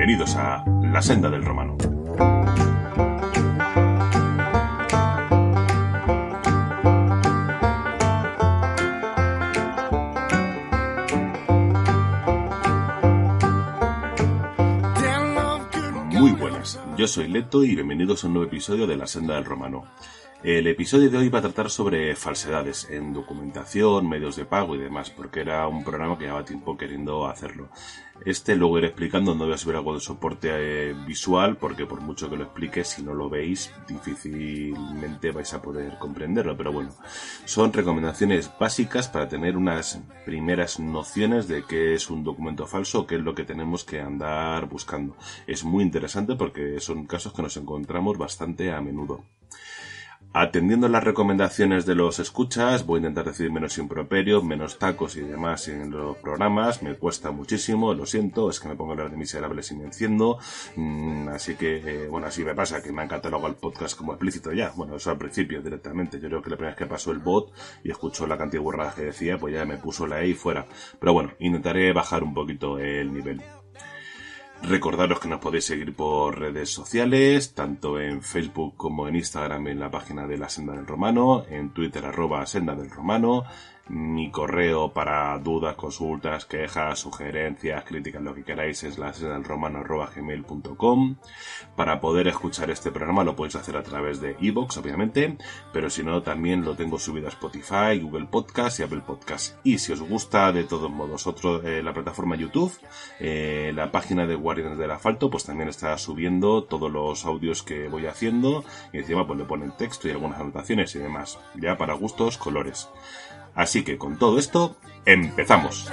Bienvenidos a La Senda del Romano. Muy buenas, yo soy Leto y bienvenidos a un nuevo episodio de La Senda del Romano. El episodio de hoy va a tratar sobre falsedades en documentación, medios de pago y demás, porque era un programa que llevaba tiempo queriendo hacerlo. Luego iré explicando, no voy a subir algo de soporte visual, porque por mucho que lo explique, si no lo veis, difícilmente vais a poder comprenderlo. Pero bueno, son recomendaciones básicas para tener unas primeras nociones de qué es un documento falso, qué es lo que tenemos que andar buscando. Es muy interesante porque son casos que nos encontramos bastante a menudo. Atendiendo las recomendaciones de los escuchas, voy a intentar decir menos improperios, menos tacos y demás en los programas. Me cuesta muchísimo, lo siento, es que me pongo a hablar de miserables y me enciendo. Así que, así me pasa, que me han catalogado el podcast como explícito ya. Bueno, eso al principio directamente. Yo creo que la primera vez que pasó el bot y escuchó la cantidad de burradas que decía, pues ya me puso la E y fuera. Pero bueno, intentaré bajar un poquito el nivel. Recordaros que nos podéis seguir por redes sociales, tanto en Facebook como en Instagram en la página de La Senda del Romano, en Twitter @Senda del Romano, mi correo para dudas, consultas, quejas, sugerencias, críticas, lo que queráis es lasendadelromano@gmail.com. Para poder escuchar este programa lo podéis hacer a través de iVoox, obviamente, pero si no también lo tengo subido a Spotify, Google Podcast y Apple Podcast. Y si os gusta de todos modos la plataforma YouTube, la página de Guardianes del Asfalto, pues también está subiendo todos los audios que voy haciendo y encima pues le ponen texto y algunas anotaciones y demás, ya para gustos, colores. Así que con todo esto, empezamos.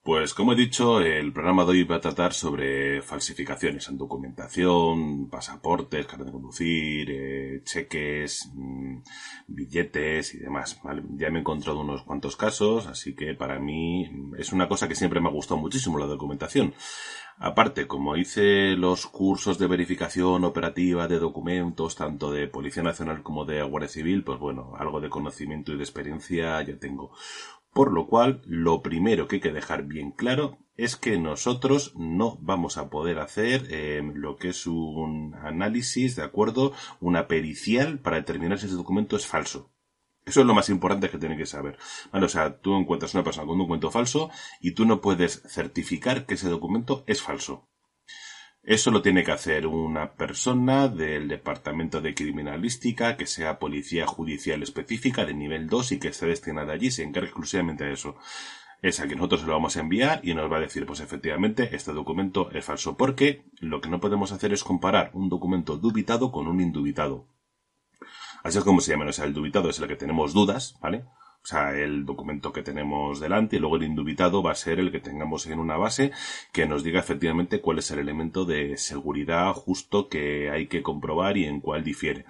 Pues como he dicho, el programa de hoy va a tratar sobre falsificaciones en documentación, pasaportes, carnet de conducir, cheques, billetes y demás, ¿vale? Ya me he encontrado unos cuantos casos, así que para mí es una cosa que siempre me ha gustado muchísimo, la documentación. Aparte, como hice los cursos de verificación operativa de documentos, tanto de Policía Nacional como de Guardia Civil, pues bueno, algo de conocimiento y de experiencia ya tengo. Por lo cual, lo primero que hay que dejar bien claro es que nosotros no vamos a poder hacer lo que es un análisis, ¿de acuerdo? Una pericial para determinar si ese documento es falso. Eso es lo más importante que tienen que saber. Vale, o sea, tú encuentras una persona con un documento falso y tú no puedes certificar que ese documento es falso. Eso lo tiene que hacer una persona del departamento de criminalística, que sea policía judicial específica de nivel 2 y que esté destinada allí, se encarga exclusivamente de eso. Es a quien nosotros se lo vamos a enviar y nos va a decir, pues efectivamente, este documento es falso. Porque lo que no podemos hacer es comparar un documento dubitado con un indubitado. Así es como se llama, o sea, el dubitado es el que tenemos dudas, ¿vale? O sea, el documento que tenemos delante y luego el indubitado va a ser el que tengamos en una base que nos diga efectivamente cuál es el elemento de seguridad justo que hay que comprobar y en cuál difiere.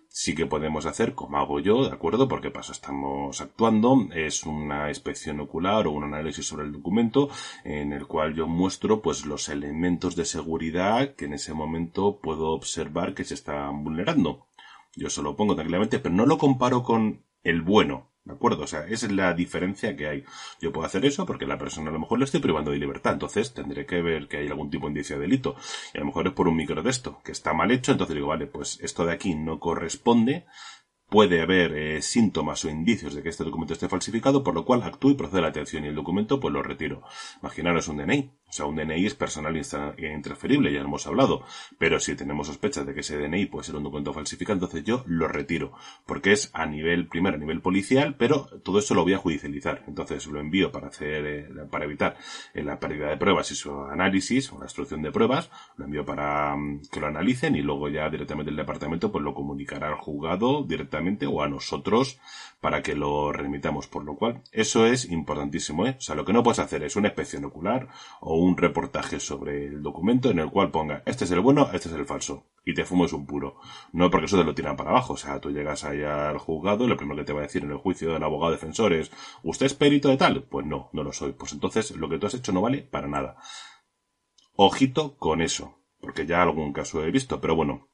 Sí que podemos hacer, como hago yo, ¿de acuerdo? Porque para eso estamos actuando, es una inspección ocular o un análisis sobre el documento en el cual yo muestro pues los elementos de seguridad que en ese momento puedo observar que se están vulnerando. Yo se lo pongo tranquilamente, pero no lo comparo con el bueno, ¿de acuerdo? O sea, esa es la diferencia que hay. Yo puedo hacer eso porque la persona a lo mejor le estoy privando de libertad, entonces tendré que ver que hay algún tipo de indicio de delito. Y a lo mejor es por un microtexto que está mal hecho, entonces digo, vale, pues esto de aquí no corresponde. Puede haber síntomas o indicios de que este documento esté falsificado, por lo cual actúo y procedo a la atención y el documento pues lo retiro. Imaginaros un DNI. O sea, un DNI es personal e intransferible, ya lo hemos hablado. Pero si tenemos sospechas de que ese DNI puede ser un documento falsificado, entonces yo lo retiro. Porque es a nivel policial, pero todo eso lo voy a judicializar. Entonces lo envío para evitar la pérdida de pruebas y su análisis o la instrucción de pruebas. Lo envío para que lo analicen y luego ya directamente el departamento pues lo comunicará al juzgado directamente o a nosotros para que lo remitamos. Por lo cual, eso es importantísimo, ¿eh? O sea, lo que no puedes hacer es una inspección ocular o o un reportaje sobre el documento en el cual ponga este es el bueno, este es el falso, y te fumes un puro. No porque eso te lo tiran para abajo, o sea, tú llegas ahí al juzgado y lo primero que te va a decir en el juicio del abogado defensor es ¿usted es perito de tal? Pues no, no lo soy. Pues entonces lo que tú has hecho no vale para nada. Ojito con eso, porque ya algún caso he visto, pero bueno.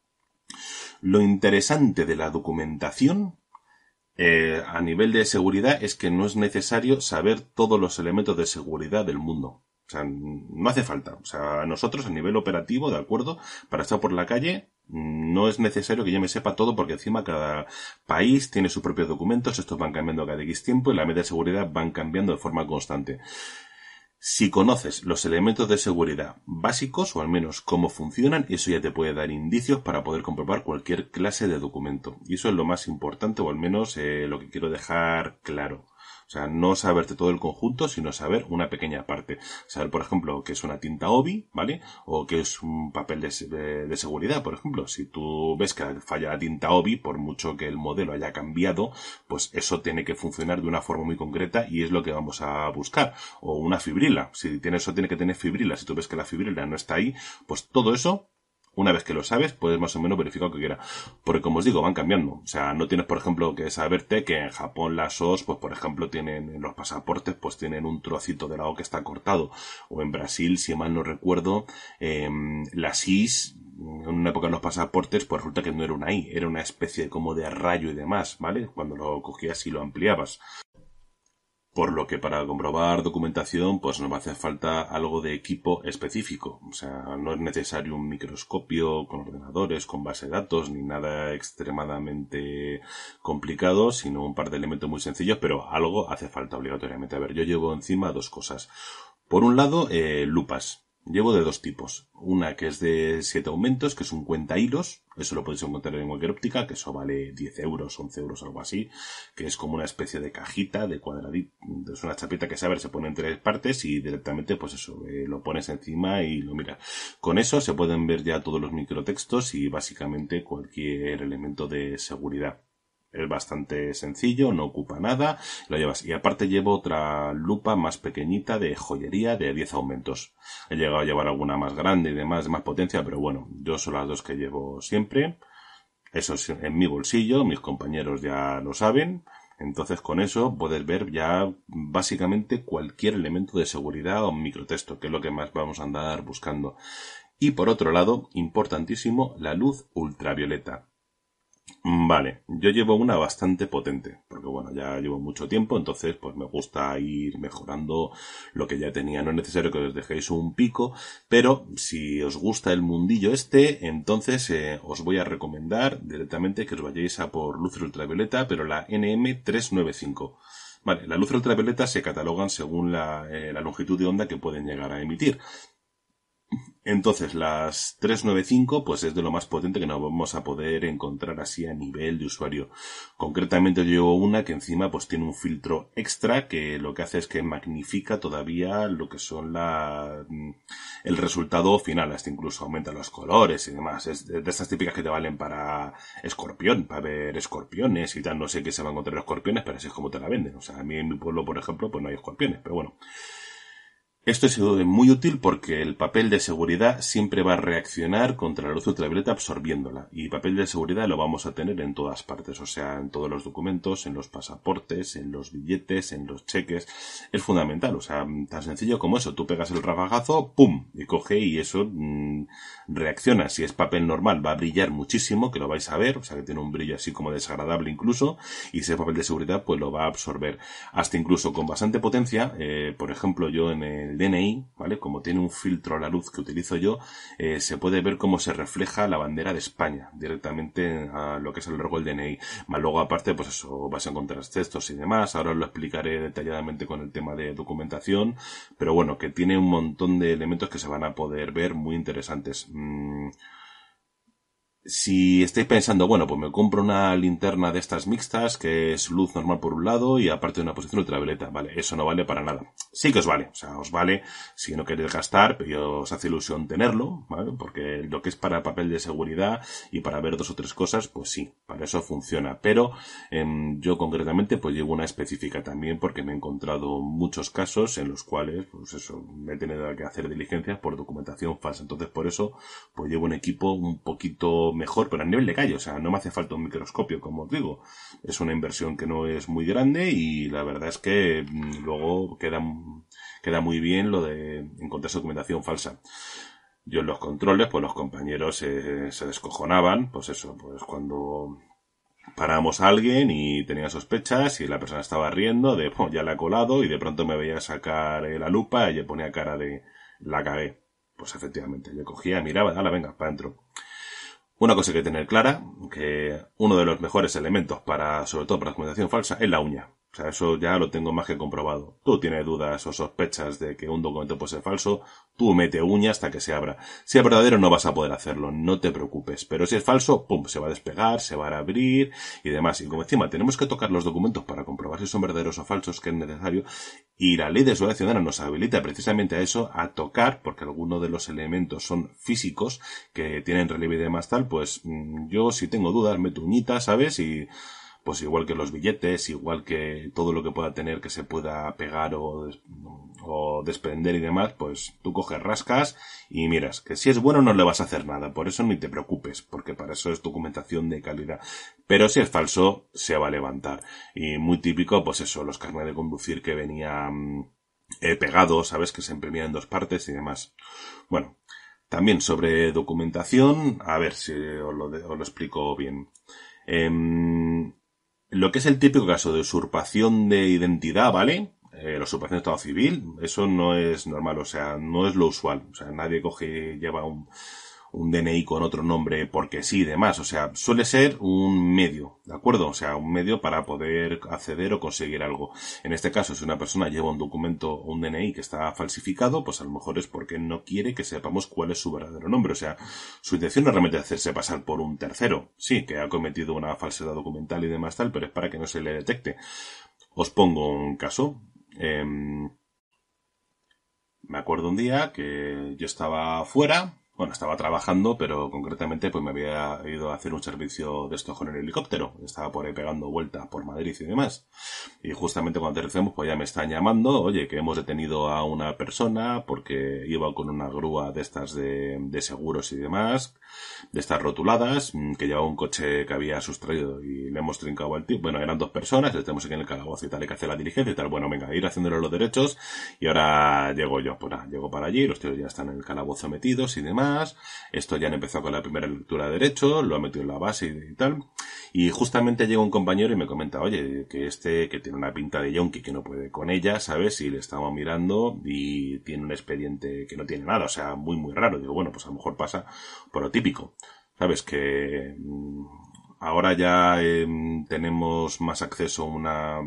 Lo interesante de la documentación a nivel de seguridad es que no es necesario saber todos los elementos de seguridad del mundo. O sea, no hace falta. O sea, nosotros a nivel operativo, de acuerdo, para estar por la calle, no es necesario que yo me sepa todo porque encima cada país tiene sus propios documentos, estos van cambiando cada X tiempo y las medidas de seguridad van cambiando de forma constante. Si conoces los elementos de seguridad básicos, o al menos cómo funcionan, eso ya te puede dar indicios para poder comprobar cualquier clase de documento. Y eso es lo más importante, o al menos lo que quiero dejar claro. O sea, no saberte todo el conjunto, sino saber una pequeña parte. Saber, por ejemplo, qué es una tinta OBI, ¿vale? O qué es un papel de seguridad, por ejemplo. Si tú ves que falla la tinta OBI, por mucho que el modelo haya cambiado, pues eso tiene que funcionar de una forma muy concreta y es lo que vamos a buscar. O una fibrila. Si tiene eso, tiene que tener fibrila. Si tú ves que la fibrila no está ahí, pues todo eso, una vez que lo sabes, puedes más o menos verificar lo que quieras. Porque como os digo, van cambiando. O sea, no tienes, por ejemplo, que saberte que en Japón las OS, pues por ejemplo, tienen en los pasaportes, pues tienen un trocito de la O que está cortado. O en Brasil, si mal no recuerdo, las Is, en una época en los pasaportes, pues resulta que no era una I, era una especie como de rayo y demás, ¿vale? Cuando lo cogías y lo ampliabas. Por lo que para comprobar documentación, pues nos va a hacer falta algo de equipo específico. O sea, no es necesario un microscopio con ordenadores, con base de datos, ni nada extremadamente complicado, sino un par de elementos muy sencillos, pero algo hace falta obligatoriamente. A ver, yo llevo encima dos cosas. Por un lado, lupas. Llevo de dos tipos. Una que es de 7 aumentos, que es un cuenta hilos. Eso lo podéis encontrar en cualquier óptica, que eso vale 10 euros, 11 euros, algo así. Que es como una especie de cajita, de cuadradito. Es una chapita que se pone en tres partes y directamente, pues eso, lo pones encima y lo miras. Con eso se pueden ver ya todos los microtextos y básicamente cualquier elemento de seguridad. Es bastante sencillo, no ocupa nada, lo llevas. Y aparte llevo otra lupa más pequeñita de joyería de 10 aumentos. He llegado a llevar alguna más grande y demás, de más potencia, pero bueno, yo son las dos que llevo siempre. Eso es en mi bolsillo, mis compañeros ya lo saben. Entonces con eso puedes ver ya básicamente cualquier elemento de seguridad o microtexto, que es lo que más vamos a andar buscando. Y por otro lado, importantísimo, la luz ultravioleta. Vale, yo llevo una bastante potente, porque bueno, ya llevo mucho tiempo, entonces pues me gusta ir mejorando lo que ya tenía. No es necesario que os dejéis un pico, pero si os gusta el mundillo este, entonces os voy a recomendar directamente que os vayáis a por luz ultravioleta, pero la NM395. Vale, la luz ultravioleta se catalogan según la longitud de onda que pueden llegar a emitir. Entonces, las 395, pues es de lo más potente que nos vamos a poder encontrar así a nivel de usuario. Concretamente yo llevo una que encima pues tiene un filtro extra que lo que hace es que magnifica todavía lo que son el resultado final, hasta incluso aumenta los colores y demás. Es de estas típicas que te valen para escorpión, para ver escorpiones y tal. No sé qué se van a encontrar escorpiones, pero así es como te la venden. O sea, a mí en mi pueblo, por ejemplo, pues no hay escorpiones, pero bueno. Esto es muy útil porque el papel de seguridad siempre va a reaccionar contra la luz ultravioleta absorbiéndola. Y papel de seguridad lo vamos a tener en todas partes, o sea, en todos los documentos, en los pasaportes, en los billetes, en los cheques. Es fundamental, o sea, tan sencillo como eso. Tú pegas el rafagazo, ¡pum! Y coge y eso reacciona. Si es papel normal va a brillar muchísimo, que lo vais a ver, o sea, que tiene un brillo así como desagradable incluso. Y si es papel de seguridad, pues lo va a absorber. Hasta incluso con bastante potencia, por ejemplo, yo en el DNI, ¿vale? Como tiene un filtro a la luz que utilizo yo, se puede ver cómo se refleja la bandera de España directamente a lo que es el largo del DNI. Más luego aparte, pues eso, vas a encontrar textos y demás. Ahora os lo explicaré detalladamente con el tema de documentación, pero bueno, que tiene un montón de elementos que se van a poder ver muy interesantes. Si estáis pensando, bueno, pues me compro una linterna de estas mixtas, que es luz normal por un lado y aparte de una posición ultravioleta, vale, eso no vale para nada. Sí que os vale, o sea, os vale si no queréis gastar, pero os hace ilusión tenerlo, ¿vale? Porque lo que es para papel de seguridad y para ver dos o tres cosas, pues sí, para eso funciona. Pero yo concretamente pues llevo una específica también porque me he encontrado muchos casos en los cuales, pues eso, me he tenido que hacer diligencias por documentación falsa. Entonces por eso pues llevo un equipo un poquito mejor, pero a nivel de calle, o sea, no me hace falta un microscopio, como os digo. Es una inversión que no es muy grande y la verdad es que luego queda muy bien lo de encontrar documentación falsa. Yo en los controles, pues los compañeros se descojonaban, pues eso, pues cuando parábamos a alguien y tenía sospechas y la persona estaba riendo de, pues ya la he colado y de pronto me veía sacar la lupa y le ponía cara de, la cagué. Pues efectivamente, yo cogía, miraba, dale, venga, para adentro. Una cosa que hay que tener clara, que uno de los mejores elementos para, sobre todo para la documentación falsa, es la uña. O sea, eso ya lo tengo más que comprobado. Tú tienes dudas o sospechas de que un documento puede ser falso, tú mete uña hasta que se abra. Si es verdadero no vas a poder hacerlo, no te preocupes. Pero si es falso, pum, se va a despegar, se va a abrir y demás. Y como encima tenemos que tocar los documentos para comprobar si son verdaderos o falsos, que es necesario. Y la ley de seguridad ciudadana nos habilita precisamente a eso, a tocar, porque algunos de los elementos son físicos, que tienen relieve y demás tal, pues yo si tengo dudas meto uñitas, ¿sabes? Y pues igual que los billetes, igual que todo lo que pueda tener que se pueda pegar o desprender y demás, pues tú coges, rascas y miras, que si es bueno no le vas a hacer nada, por eso ni te preocupes, porque para eso es documentación de calidad. Pero si es falso, se va a levantar. Y muy típico, pues eso, los carnets de conducir que venían pegados, ¿sabes? Que se imprimían en dos partes y demás. Bueno, también sobre documentación, a ver si os lo explico bien. Lo que es el típico caso de usurpación de identidad, ¿vale? La usurpación de estado civil, eso no es normal, o sea, no es lo usual. O sea, nadie lleva un DNI con otro nombre porque sí y demás. O sea, suele ser un medio, ¿de acuerdo? O sea, un medio para poder acceder o conseguir algo. En este caso, si una persona lleva un documento o un DNI que está falsificado, pues a lo mejor es porque no quiere que sepamos cuál es su verdadero nombre. O sea, su intención no es realmente hacerse pasar por un tercero. Sí, que ha cometido una falsedad documental y demás tal, pero es para que no se le detecte. Os pongo un caso. Me acuerdo un día que yo estaba fuera, bueno, estaba trabajando, pero concretamente pues me había ido a hacer un servicio de esto con el helicóptero. Estaba por ahí pegando vueltas por Madrid y demás. Y justamente cuando aterricemos pues ya me están llamando, oye, que hemos detenido a una persona porque iba con una grúa de estas de seguros y demás, de estas rotuladas, que llevaba un coche que había sustraído y le hemos trincado al tipo. Bueno, eran dos personas, le tenemos aquí en el calabozo y tal, hay que hacer la diligencia y tal. Bueno, venga, ir haciéndole los derechos y ahora llego yo. Pues nada, llego para allí, los tíos ya están en el calabozo metidos y demás. Esto ya han empezado con la primera lectura de derecho, lo ha metido en la base y tal. Y justamente llega un compañero y me comenta, oye, que tiene una pinta de yonki que no puede con ella, ¿sabes? Y le estamos mirando y tiene un expediente que no tiene nada, o sea, muy, muy raro. Digo, bueno, pues a lo mejor pasa por lo típico. ¿Sabes? Que ahora ya tenemos más acceso a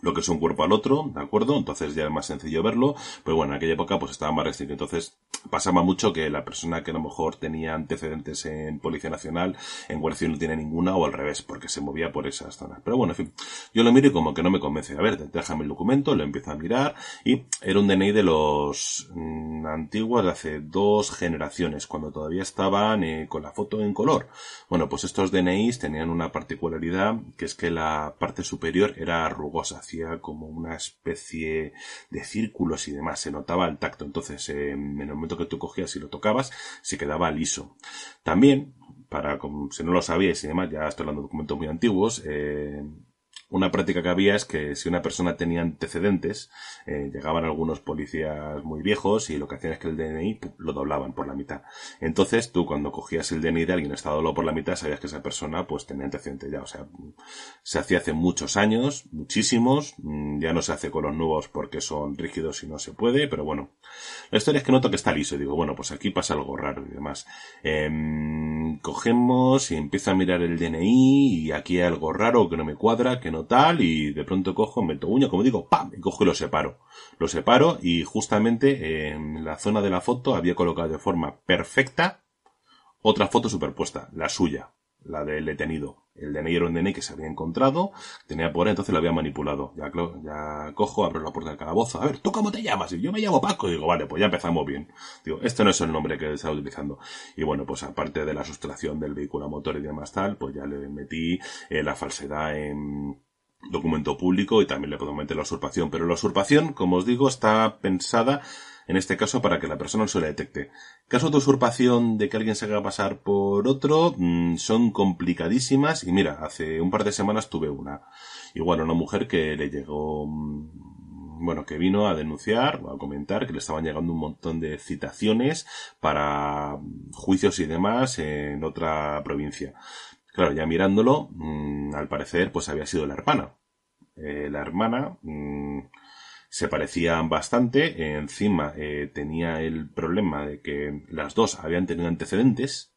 lo que es un cuerpo al otro, ¿de acuerdo? Entonces ya es más sencillo verlo, pero bueno, en aquella época pues estaba más restringido. Entonces pasaba mucho que la persona que a lo mejor tenía antecedentes en Policía Nacional, en Guardia Civil no tiene ninguna, o al revés, porque se movía por esas zonas. Pero bueno, en fin, yo lo miro y como que no me convence. A ver, déjame el documento, lo empiezo a mirar, y era un DNI de los antiguos de hace 2 generaciones, cuando todavía estaban con la foto en color. Bueno, pues estos DNIs tenían una particularidad, que es que la parte superior era rugosa, hacía como una especie de círculos y demás, se notaba el tacto. Entonces, en el momento que tú cogías y lo tocabas, se quedaba liso. También, como si no lo sabíais y demás, ya estoy hablando de documentos muy antiguos, una práctica que había es que si una persona tenía antecedentes, llegaban algunos policías muy viejos y lo que hacían es que el DNI lo doblaban por la mitad. Entonces tú cuando cogías el DNI de alguien estaba doblado por la mitad sabías que esa persona pues tenía antecedentes ya. O sea, se hacía hace muchos años, muchísimos, ya no se hace con los nuevos porque son rígidos y no se puede, pero bueno. La historia es que noto que está liso y digo, bueno, pues aquí pasa algo raro y demás. Cogemos y empiezo a mirar el DNI y aquí hay algo raro que no me cuadra, que no tal, y de pronto cojo, meto uña, como digo, ¡pam! Y cojo y lo separo. Lo separo y justamente en la zona de la foto había colocado de forma perfecta otra foto superpuesta, la suya, la del detenido. El DNI era un DNI que se había encontrado, tenía por ahí, entonces lo había manipulado. Ya cojo, abro la puerta del calabozo. A ver, ¿tú cómo te llamas? Y yo me llamo Paco. Y digo, vale, pues ya empezamos bien. Digo, este no es el nombre que estaba utilizando. Y bueno, pues aparte de la sustracción del vehículo a motor y demás tal, pues ya le metí la falsedad en documento público y también le puedo meter la usurpación. Pero la usurpación, como os digo, está pensada en este caso para que la persona no se la detecte. Casos de usurpación de que alguien se haga pasar por otro son complicadísimas y mira, hace un par de semanas tuve una mujer que le llegó, que vino a denunciar o a comentar que le estaban llegando un montón de citaciones para juicios y demás en otra provincia. Claro, ya mirándolo, al parecer pues había sido la hermana. La hermana se parecían bastante, encima tenía el problema de que las dos habían tenido antecedentes.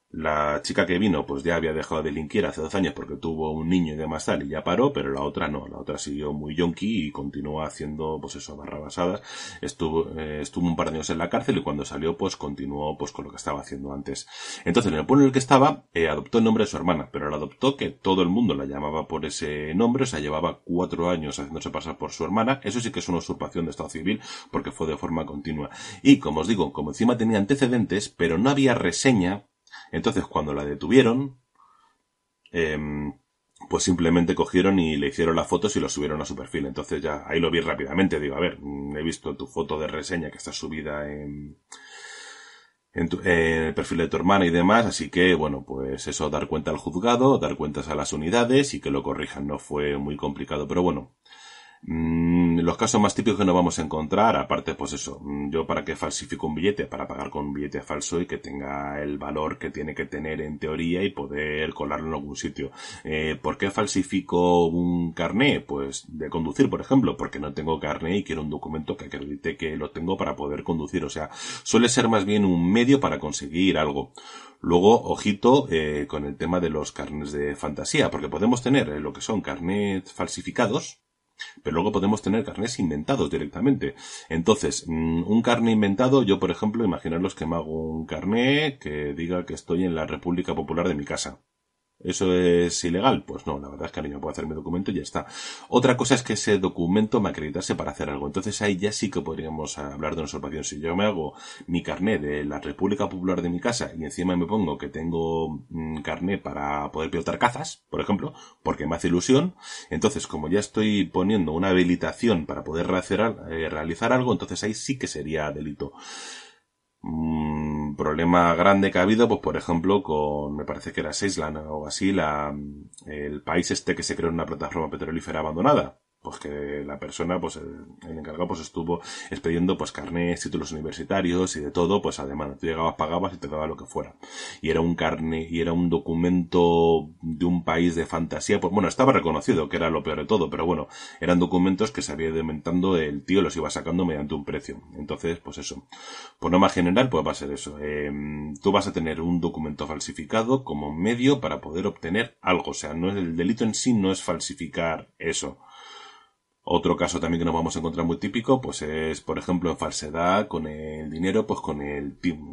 La chica que vino pues ya había dejado de delinquir hace 2 años porque tuvo un niño y demás tal y ya paró, pero la otra no, la otra siguió muy yonki y continuó haciendo pues eso, barrabasadas. Estuvo un par de años en la cárcel y cuando salió pues continuó pues con lo que estaba haciendo antes. Entonces en el pueblo en el que estaba adoptó el nombre de su hermana, pero la adoptó que todo el mundo la llamaba por ese nombre, o sea llevaba 4 años haciéndose pasar por su hermana. Eso sí que es una usurpación de estado civil porque fue de forma continua. Y como os digo, como encima tenía antecedentes, pero no había reseña. Entonces, cuando la detuvieron, pues simplemente cogieron y le hicieron las fotos y lo subieron a su perfil. Entonces ya ahí lo vi rápidamente. Digo, a ver, he visto tu foto de reseña que está subida en el perfil de tu hermana y demás, así que, bueno, pues eso, dar cuenta al juzgado, dar cuentas a las unidades y que lo corrijan. No fue muy complicado, pero bueno. Los casos más típicos que nos vamos a encontrar, aparte pues eso, yo para qué falsifico un billete, para pagar con un billete falso y que tenga el valor que tiene que tener en teoría y poder colarlo en algún sitio. ¿Por qué falsifico un carné? Pues de conducir, por ejemplo, porque no tengo carné y quiero un documento que acredite que lo tengo para poder conducir, o sea, suele ser más bien un medio para conseguir algo. Luego, ojito con el tema de los carnés de fantasía, porque podemos tener lo que son carnés falsificados, pero luego podemos tener carnés inventados directamente. Entonces, un carné inventado, yo por ejemplo, imaginaros que me hago un carné que diga que estoy en la República Popular de mi casa. ¿Eso es ilegal? Pues no, la verdad es que yo puedo hacer mi documento y ya está. Otra cosa es que ese documento me acreditase para hacer algo. Entonces ahí ya sí que podríamos hablar de una usurpación. Si yo me hago mi carné de la República Popular de mi casa y encima me pongo que tengo carné para poder pilotar cazas, por ejemplo, porque me hace ilusión, entonces como ya estoy poniendo una habilitación para poder realizar algo, entonces ahí sí que sería delito. Problema grande que ha habido, pues por ejemplo, me parece que era Seisland o así, el país este que se creó en una plataforma petrolífera abandonada. Pues que la persona, pues el encargado, pues estuvo expediendo pues carnés, títulos universitarios y de todo, pues además tú llegabas, pagabas y te daba lo que fuera. Y era un carné, y era un documento de un país de fantasía, pues bueno, estaba reconocido, que era lo peor de todo, pero bueno, eran documentos que se había ido inventando el tío, los iba sacando mediante un precio. Entonces, pues eso. Por norma general, pues va a ser eso. Tú vas a tener un documento falsificado como medio para poder obtener algo. O sea, no es el delito en sí, no es falsificar eso. Otro caso también que nos vamos a encontrar muy típico, pues es, por ejemplo, en falsedad con el dinero, pues con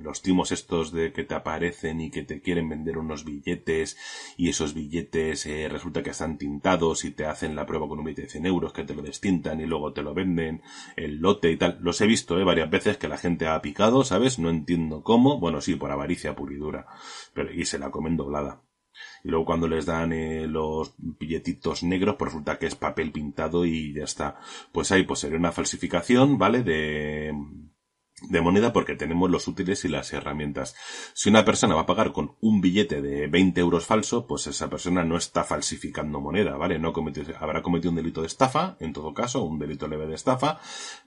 los timos estos de que te aparecen y que te quieren vender unos billetes y esos billetes resulta que están tintados y te hacen la prueba con un billete de 100 euros que te lo destintan y luego te lo venden, el lote y tal. Los he visto varias veces que la gente ha picado, ¿sabes? No entiendo cómo. Bueno, sí, por avaricia pura y dura. Y se la comen doblada. Y luego cuando les dan los billetitos negros, pues resulta que es papel pintado y ya está. Pues ahí pues sería una falsificación, ¿vale? De moneda porque tenemos los útiles y las herramientas. Si una persona va a pagar con un billete de 20 euros falso, pues esa persona no está falsificando moneda, ¿vale? Habrá cometido un delito de estafa, en todo caso, un delito leve de estafa,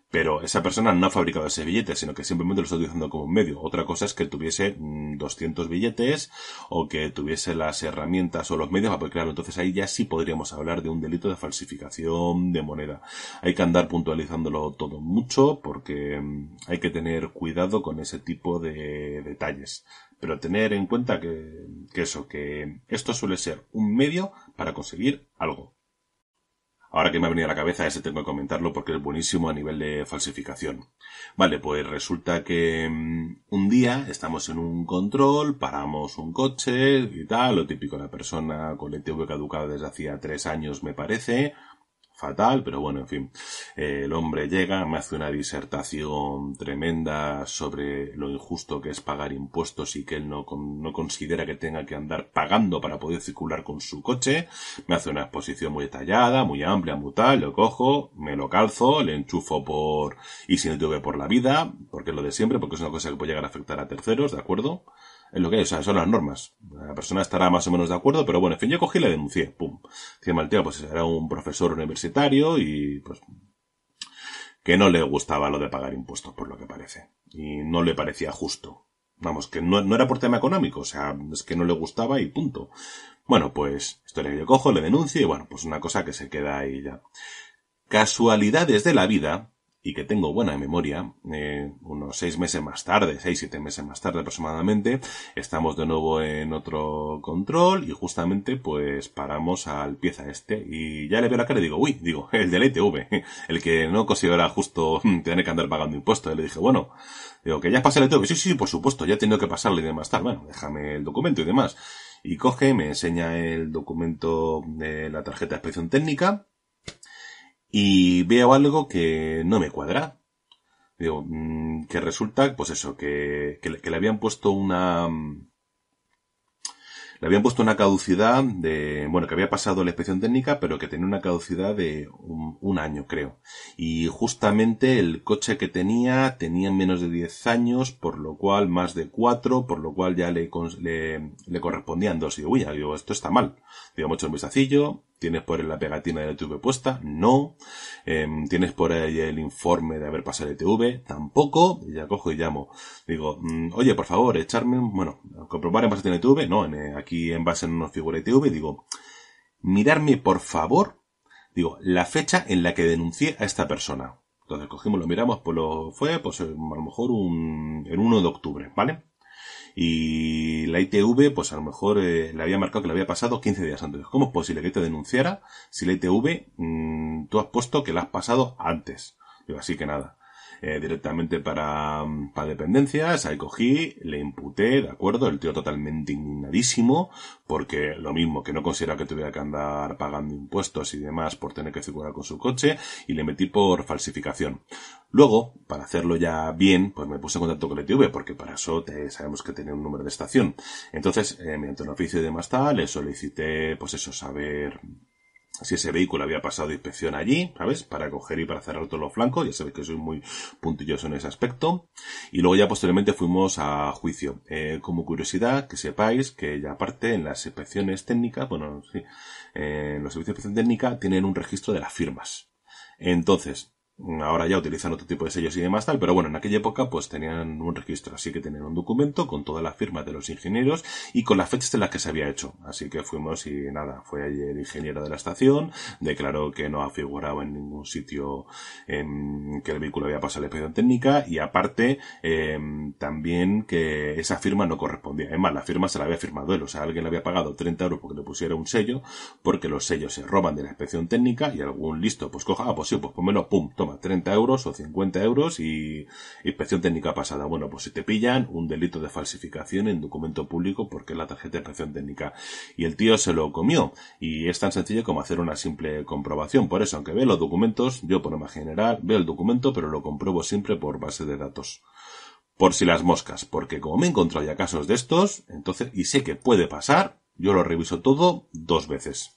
pero esa persona no ha fabricado ese billete, sino que simplemente lo está utilizando como un medio. Otra cosa es que tuviese 200 billetes o que tuviese las herramientas o los medios para poder crearlo. Entonces ahí ya sí podríamos hablar de un delito de falsificación de moneda. Hay que andar puntualizándolo todo mucho porque hay que tener cuidado con ese tipo de detalles. Pero tener en cuenta que esto suele ser un medio para conseguir algo. ahora que me ha venido a la cabeza ese tengo que comentarlo porque es buenísimo a nivel de falsificación. Vale, pues resulta que un día estamos en un control, paramos un coche y tal, lo típico, la persona con el ITV caducado desde hacía 3 años me parece, fatal, pero bueno, en fin. El hombre llega, me hace una disertación tremenda sobre lo injusto que es pagar impuestos y que él no considera que tenga que andar pagando para poder circular con su coche. Me hace una exposición muy detallada, muy amplia, muy tal, lo cojo, me lo calzo, le enchufo por ITV por la vida, porque es lo de siempre, porque es una cosa que puede llegar a afectar a terceros, ¿de acuerdo? Es lo que es, o sea, son las normas. La persona estará más o menos de acuerdo, pero bueno, en fin, yo cogí y le denuncié, pum. Encima el tío, pues era un profesor universitario y, pues, que no le gustaba lo de pagar impuestos, por lo que parece. Y no le parecía justo. Vamos, que no era por tema económico, o sea, es que no le gustaba y punto. Bueno, pues, historia que yo cojo, le denuncio y bueno, pues una cosa que se queda ahí ya. Casualidades de la vida, y que tengo buena memoria, unos 6 meses más tarde, 6-7 meses más tarde aproximadamente, estamos de nuevo en otro control y justamente pues paramos al pieza este y ya le veo la cara y digo, el del ITV, el que no considera justo tener que andar pagando impuestos. Y le dije, bueno, digo, que ya pasa el ITV, sí, por supuesto, ya he tenido que pasarle y demás tal, bueno, déjame el documento y demás. Y coge, me enseña el documento de la tarjeta de inspección técnica, y veo algo que no me cuadra. Digo, que resulta, pues eso, que le habían puesto le habían puesto una caducidad de, bueno, que había pasado la inspección técnica, pero que tenía una caducidad de un año, creo. Y justamente el coche que tenía menos de 10 años, por lo cual más de 4, por lo cual ya le correspondían 2. Y digo, esto está mal. Digo, mucho un vistacillo. ¿Tienes por ahí la pegatina de la ITV puesta? No. ¿Tienes por ahí el informe de haber pasado el ITV? Tampoco. Y ya cojo y llamo. Digo, oye, por favor, echarme, comprobar en base a la ITV. No, aquí en base no nos figura ITV. Digo, mirarme, por favor, la fecha en la que denuncié a esta persona. Entonces cogimos, lo miramos, pues a lo mejor el 1 de octubre, ¿vale? Y la ITV, pues a lo mejor le había marcado que le había pasado 15 días antes. ¿Cómo es posible que te denunciara si la ITV tú has puesto que la has pasado antes? Digo, así que nada. Directamente para dependencias, ahí cogí, le imputé, de acuerdo, el tío totalmente indignadísimo, porque lo mismo, que no considera que tuviera que andar pagando impuestos y demás por tener que circular con su coche, y le metí por falsificación. Luego, para hacerlo ya bien, pues me puse en contacto con el ITV, porque para eso sabemos que tiene un número de estación. Entonces, mediante un oficio y demás tal, le solicité, pues eso, saber si ese vehículo había pasado de inspección allí, ¿sabes? Para coger y para cerrar todos los flancos. Ya sabéis que soy muy puntilloso en ese aspecto. Y luego ya posteriormente fuimos a juicio. Como curiosidad, que sepáis que ya aparte en las inspecciones técnicas, en los servicios de inspección técnica tienen un registro de las firmas. Entonces, ahora ya utilizan otro tipo de sellos y demás tal, pero bueno, en aquella época pues tenían un registro, así que tenían un documento con todas las firmas de los ingenieros y con las fechas en las que se había hecho. Así que fuimos y nada, fue allí el ingeniero de la estación, declaró que no ha figurado en ningún sitio que el vehículo había pasado la inspección técnica y aparte también que esa firma no correspondía. Es más, la firma se la había firmado él, o sea, alguien le había pagado 30 euros porque le pusiera un sello, porque los sellos se roban de la inspección técnica y algún listo pues coja, pues sí, pues pónmelo, pum, toma, 30 euros o 50 euros y inspección técnica pasada. Bueno, pues si te pillan, un delito de falsificación en documento público porque es la tarjeta de inspección técnica. Y el tío se lo comió. Y es tan sencillo como hacer una simple comprobación. Por eso, aunque veo los documentos, yo por norma general veo el documento, pero lo compruebo siempre por base de datos. Por si las moscas, porque como me he encontrado ya casos de estos, entonces, y sé que puede pasar, yo lo reviso todo 2 veces.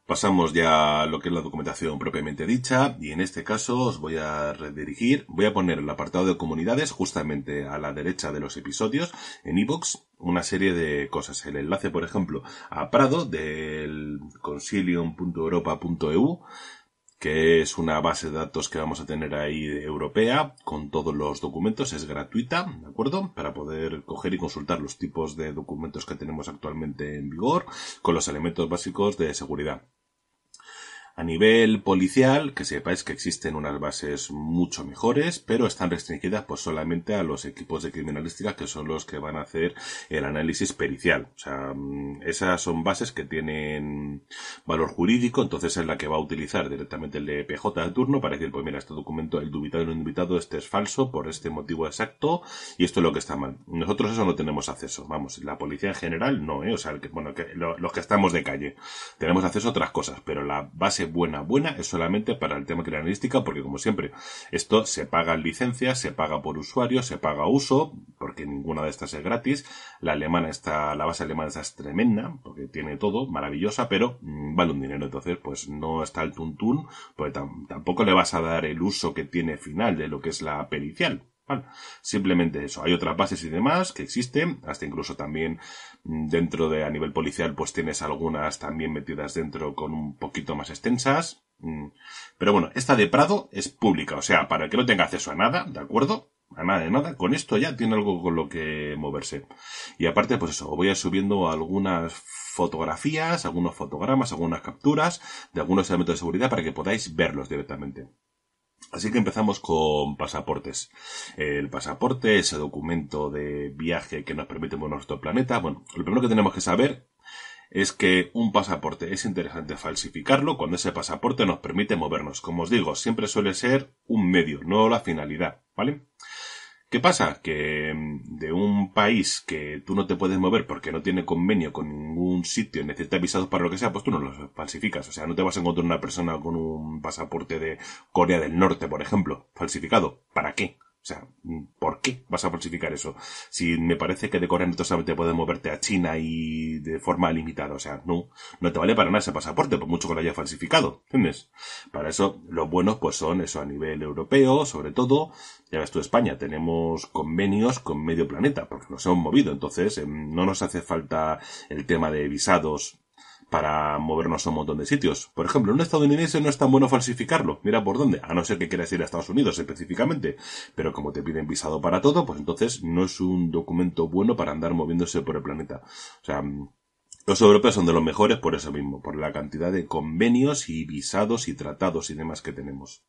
Pasamos ya a lo que es la documentación propiamente dicha y en este caso os voy a redirigir, voy a poner el apartado de comunidades justamente a la derecha de los episodios en iVoox, una serie de cosas. El enlace, por ejemplo, a Prado del consilium.europa.eu, que es una base de datos que vamos a tener ahí europea con todos los documentos, es gratuita, ¿de acuerdo? Para poder coger y consultar los tipos de documentos que tenemos actualmente en vigor con los elementos básicos de seguridad. A nivel policial, que sepáis que existen unas bases mucho mejores, pero están restringidas pues solamente a los equipos de criminalística, que son los que van a hacer el análisis pericial. O sea, esas son bases que tienen valor jurídico, entonces es la que va a utilizar directamente el PJ de turno para decir, pues mira, este documento, el dubitado y no dubitado, este es falso por este motivo exacto y esto es lo que está mal. Nosotros eso no tenemos acceso, vamos, la policía en general no, o sea, los que estamos de calle tenemos acceso a otras cosas, pero la base buena es solamente para el tema criminalística, porque como siempre, esto se paga en licencias, se paga por usuario, se paga uso, porque ninguna de estas es gratis. La base alemana es tremenda, porque tiene todo, maravillosa, pero vale un dinero, entonces pues no está el tuntún, pues tampoco le vas a dar el uso que tiene final de lo que es la pericial. Vale. Simplemente eso. Hay otras bases y demás que existen, hasta incluso también dentro de a nivel policial pues tienes algunas también metidas dentro con un poquito más extensas. Pero bueno, esta de Prado es pública, o sea, para el que no tenga acceso a nada, ¿de acuerdo? A nada de nada, con esto ya tiene algo con lo que moverse. Y aparte, pues eso, voy a ir subiendo algunas fotografías, algunos fotogramas, algunas capturas de algunos elementos de seguridad para que podáis verlos directamente. Así que empezamos con pasaportes. El pasaporte, ese documento de viaje que nos permite mover nuestro planeta. Bueno, lo primero que tenemos que saber es que un pasaporte es interesante falsificarlo cuando ese pasaporte nos permite movernos. Como os digo, siempre suele ser un medio, no la finalidad, ¿vale? ¿Qué pasa? Que de un país que tú no te puedes mover porque no tiene convenio con ningún sitio, necesita visados para lo que sea, pues tú no los falsificas. O sea, no te vas a encontrar una persona con un pasaporte de Corea del Norte, por ejemplo, falsificado. ¿Para qué? O sea, ¿por qué vas a falsificar eso? Si me parece que de Corea del Norte solamente puedes moverte a China y de forma limitada. O sea, no te vale para nada ese pasaporte, por mucho que lo haya falsificado. ¿Entiendes? Para eso, los buenos pues son eso a nivel europeo, sobre todo. Ya ves tú, España, tenemos convenios con medio planeta, porque nos hemos movido. Entonces, no nos hace falta el tema de visados para movernos a un montón de sitios. Por ejemplo, un estadounidense no es tan bueno falsificarlo. Mira por dónde. A no ser que quieras ir a Estados Unidos específicamente. Pero como te piden visado para todo, pues entonces no es un documento bueno para andar moviéndose por el planeta. O sea, los europeos son de los mejores por eso mismo, por la cantidad de convenios y visados y tratados y demás que tenemos.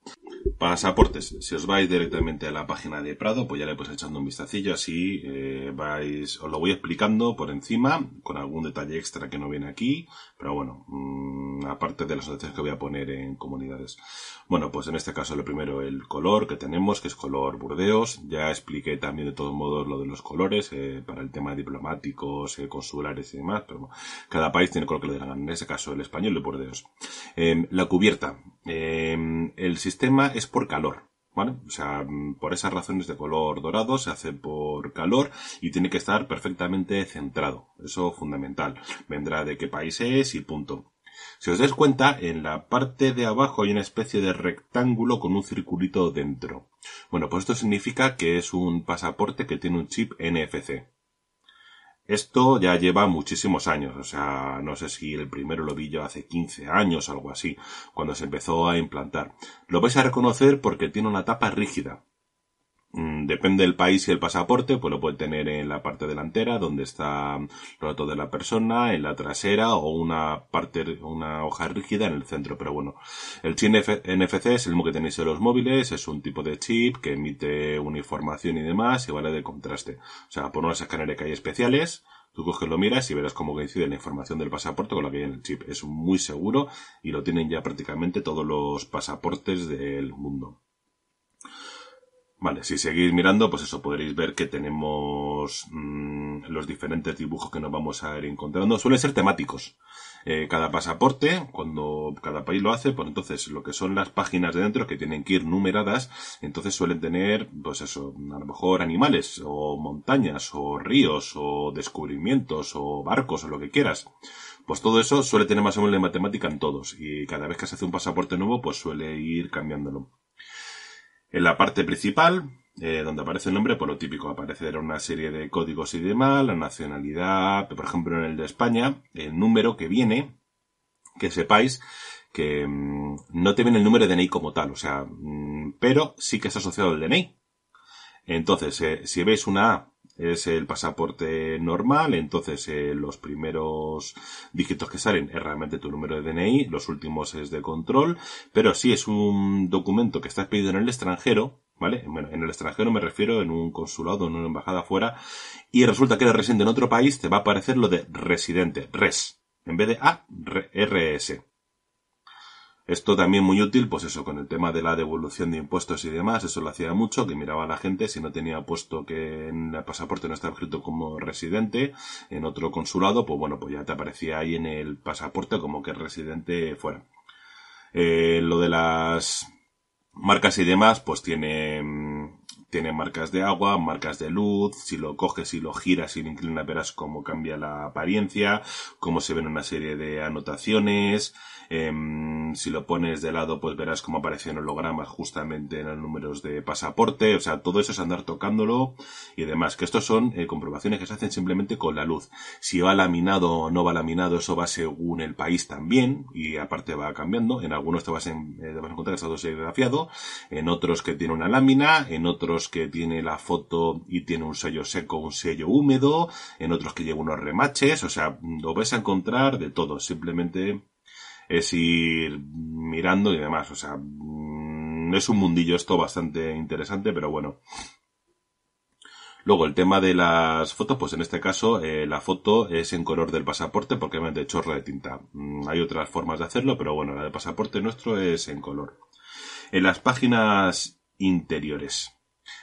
Pasaportes. Si os vais directamente a la página de Prado, pues ya le vais echando un vistacillo, así os lo voy explicando por encima, con algún detalle extra que no viene aquí, pero bueno, aparte de las noticias que voy a poner en comunidades. Bueno, pues en este caso lo primero, el color que tenemos, que es color Burdeos. Ya expliqué también de todos modos lo de los colores, para el tema de diplomáticos, consulares y demás, pero bueno, cada país tiene el color que le den. En este caso el español de Burdeos. La cubierta. El sistema es por calor, ¿vale? O sea, por esas razones de color dorado se hace por calor y tiene que estar perfectamente centrado. Eso es fundamental. Vendrá de qué país es y punto. Si os dais cuenta, en la parte de abajo hay una especie de rectángulo con un circulito dentro. Bueno, pues esto significa que es un pasaporte que tiene un chip NFC. Esto ya lleva muchísimos años, o sea, no sé si el primero lo vi yo hace 15 años o algo así, cuando se empezó a implantar. Lo vais a reconocer porque tiene una tapa rígida. Depende del país y el pasaporte, pues lo puede tener en la parte delantera, donde está los datos de la persona, en la trasera o una hoja rígida en el centro, pero bueno. El chip NFC es el mismo que tenéis en los móviles, es un tipo de chip que emite una información y demás y vale de contraste. O sea, por unos escáneres que hay especiales, tú coges, lo miras y verás cómo coincide la información del pasaporte con la que hay en el chip. Es muy seguro y lo tienen ya prácticamente todos los pasaportes del mundo. Vale, si seguís mirando, pues eso, podréis ver que tenemos los diferentes dibujos que nos vamos a ir encontrando. Suelen ser temáticos. Cada pasaporte, cuando cada país lo hace, pues entonces lo que son las páginas de dentro que tienen que ir numeradas, entonces suelen tener, pues eso, a lo mejor animales, o montañas, o ríos, o descubrimientos, o barcos, o lo que quieras. Pues todo eso suele tener más o menos la matemática en todos, y cada vez que se hace un pasaporte nuevo, pues suele ir cambiándolo. En la parte principal, donde aparece el nombre, por lo típico, aparecerá una serie de códigos y demás, la nacionalidad, por ejemplo en el de España, el número que viene, que sepáis que no te viene el número de DNI como tal, o sea, pero sí que está asociado al DNI. Entonces, si veis una A, es el pasaporte normal, entonces los primeros dígitos que salen es realmente tu número de DNI, los últimos es de control, pero si es un documento que está expedido en el extranjero, ¿vale? Bueno, en el extranjero me refiero en un consulado, en una embajada afuera, y resulta que eres residente en otro país, te va a aparecer lo de residente, res, en vez de A, RS. Esto también muy útil, pues eso, con el tema de la devolución de impuestos y demás, eso lo hacía mucho, que miraba a la gente si no tenía puesto que en el pasaporte no estaba escrito como residente en otro consulado, pues bueno, pues ya te aparecía ahí en el pasaporte como que residente fuera. Lo de las marcas y demás, pues tiene marcas de agua, marcas de luz, si lo coges y lo giras y lo inclinas verás cómo cambia la apariencia, cómo se ven una serie de anotaciones, si lo pones de lado pues verás cómo aparecen hologramas justamente en los números de pasaporte, o sea, todo eso es andar tocándolo y demás, que estos son comprobaciones que se hacen simplemente con la luz. Si va laminado o no va laminado, eso va según el país también, y aparte va cambiando, en algunos te vas a encontrar que está todo serigrafiado, en otros que tiene una lámina, en otros que tiene la foto y tiene un sello seco, un sello húmedo, en otros que lleva unos remaches, o sea, lo vais a encontrar de todo, simplemente es ir mirando y demás, o sea, es un mundillo esto bastante interesante, pero bueno. Luego, el tema de las fotos, pues en este caso, la foto es en color del pasaporte porque obviamente chorro de tinta. Hay otras formas de hacerlo, pero bueno, la del pasaporte nuestro es en color. En las páginas interiores.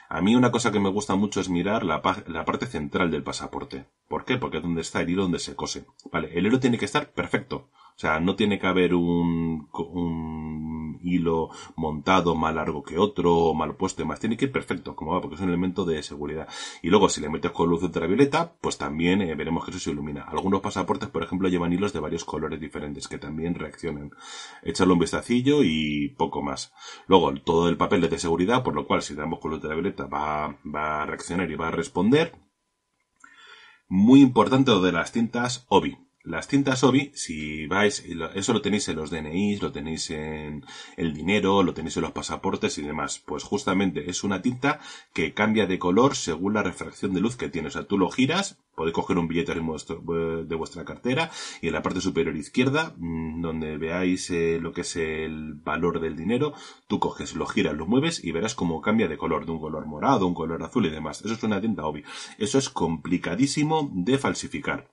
A mí una cosa que me gusta mucho es mirar la parte central del pasaporte. ¿Por qué? Porque es donde está el hilo donde se cose. Vale, el hilo tiene que estar perfecto. O sea, no tiene que haber un hilo montado más largo que otro o mal puesto y más. Tiene que ir perfecto, como va, porque es un elemento de seguridad. Y luego, si le metes con luz ultravioleta, pues también veremos que eso se ilumina. Algunos pasaportes, por ejemplo, llevan hilos de varios colores diferentes que también reaccionan. Échale un vistacillo y poco más. Luego, todo el papel es de seguridad, por lo cual, si le damos con luz ultravioleta, va a reaccionar y va a responder. Muy importante lo de las tintas OBI. Las tintas OBI, si vais, eso lo tenéis en los DNIs, lo tenéis en el dinero, lo tenéis en los pasaportes y demás. Pues justamente es una tinta que cambia de color según la refracción de luz que tiene. O sea, tú lo giras, podéis coger un billete de vuestra cartera y en la parte superior izquierda, donde veáis lo que es el valor del dinero, tú coges, lo giras, lo mueves y verás cómo cambia de color, de un color morado, un color azul y demás. Eso es una tinta OBI. Eso es complicadísimo de falsificar.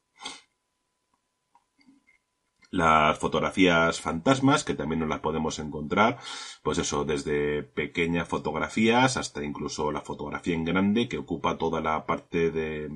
Las fotografías fantasmas, que también nos las podemos encontrar, pues eso, desde pequeñas fotografías hasta incluso la fotografía en grande, que ocupa toda la parte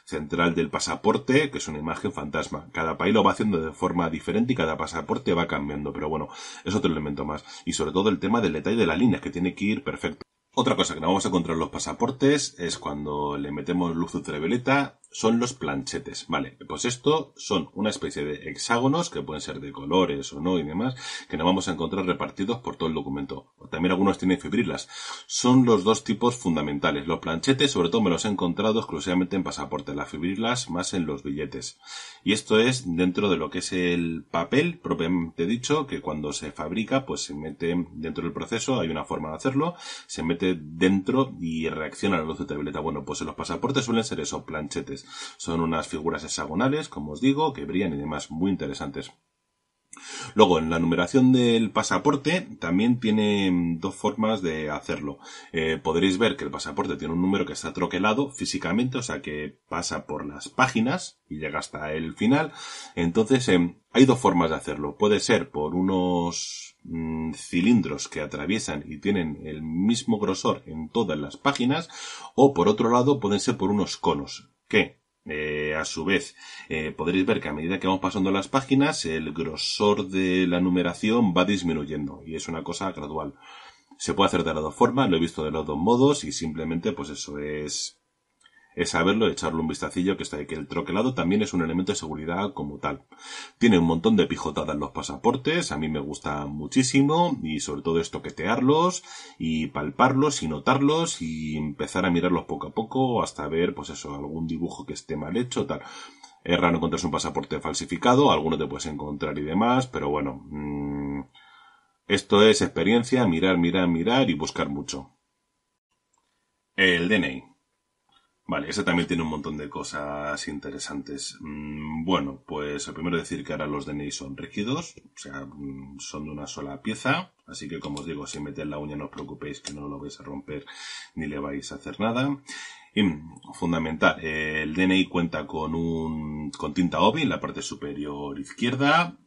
central del pasaporte, que es una imagen fantasma. Cada país lo va haciendo de forma diferente y cada pasaporte va cambiando, pero bueno, es otro elemento más. Y sobre todo el tema del detalle de las líneas, que tiene que ir perfecto. Otra cosa que no vamos a encontrar en los pasaportes es cuando le metemos luz ultravioleta, son los planchetes. Vale, pues esto son una especie de hexágonos, que pueden ser de colores o no y demás, que nos vamos a encontrar repartidos por todo el documento. También algunos tienen fibrilas. Son los dos tipos fundamentales. Los planchetes, sobre todo, me los he encontrado exclusivamente en pasaporte. Las fibrilas más en los billetes. Y esto es dentro de lo que es el papel, propiamente dicho, que cuando se fabrica, pues se mete dentro del proceso, hay una forma de hacerlo, se mete dentro y reacciona a la luz ultravioleta. Bueno, pues en los pasaportes suelen ser eso, planchetes. Son unas figuras hexagonales, como os digo, que brillan y demás, muy interesantes. Luego, en la numeración del pasaporte también tiene dos formas de hacerlo. Podréis ver que el pasaporte tiene un número que está troquelado físicamente, o sea que pasa por las páginas y llega hasta el final. Entonces, hay dos formas de hacerlo. Puede ser por unos cilindros que atraviesan y tienen el mismo grosor en todas las páginas, o por otro lado pueden ser por unos conos que a su vez podréis ver que a medida que vamos pasando las páginas el grosor de la numeración va disminuyendo y es una cosa gradual. Se puede hacer de las dos formas, lo he visto de los dos modos y simplemente pues eso es saberlo, echarle un vistacillo, que está ahí, que el troquelado también es un elemento de seguridad como tal. Tiene un montón de pijotadas los pasaportes, a mí me gusta muchísimo, y sobre todo es toquetearlos, y palparlos, y notarlos, y empezar a mirarlos poco a poco, hasta ver, pues eso, algún dibujo que esté mal hecho, tal. Es raro encontrarse un pasaporte falsificado, alguno te puedes encontrar y demás, pero bueno, esto es experiencia, mirar y buscar mucho. El DNI. Vale, ese también tiene un montón de cosas interesantes. Bueno, pues lo primero decir que ahora los DNI son rígidos, o sea, son de una sola pieza, así que como os digo, si metéis la uña no os preocupéis que no lo vais a romper ni le vais a hacer nada. Y fundamental, el DNI cuenta con tinta OBI en la parte superior izquierda,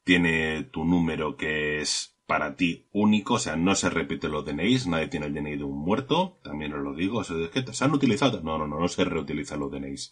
tiene tu número que es para ti único, o sea, no se repite los DNIs, nadie tiene el DNI de un muerto, también os lo digo, eso es que se han utilizado, no se reutilizan los DNIs.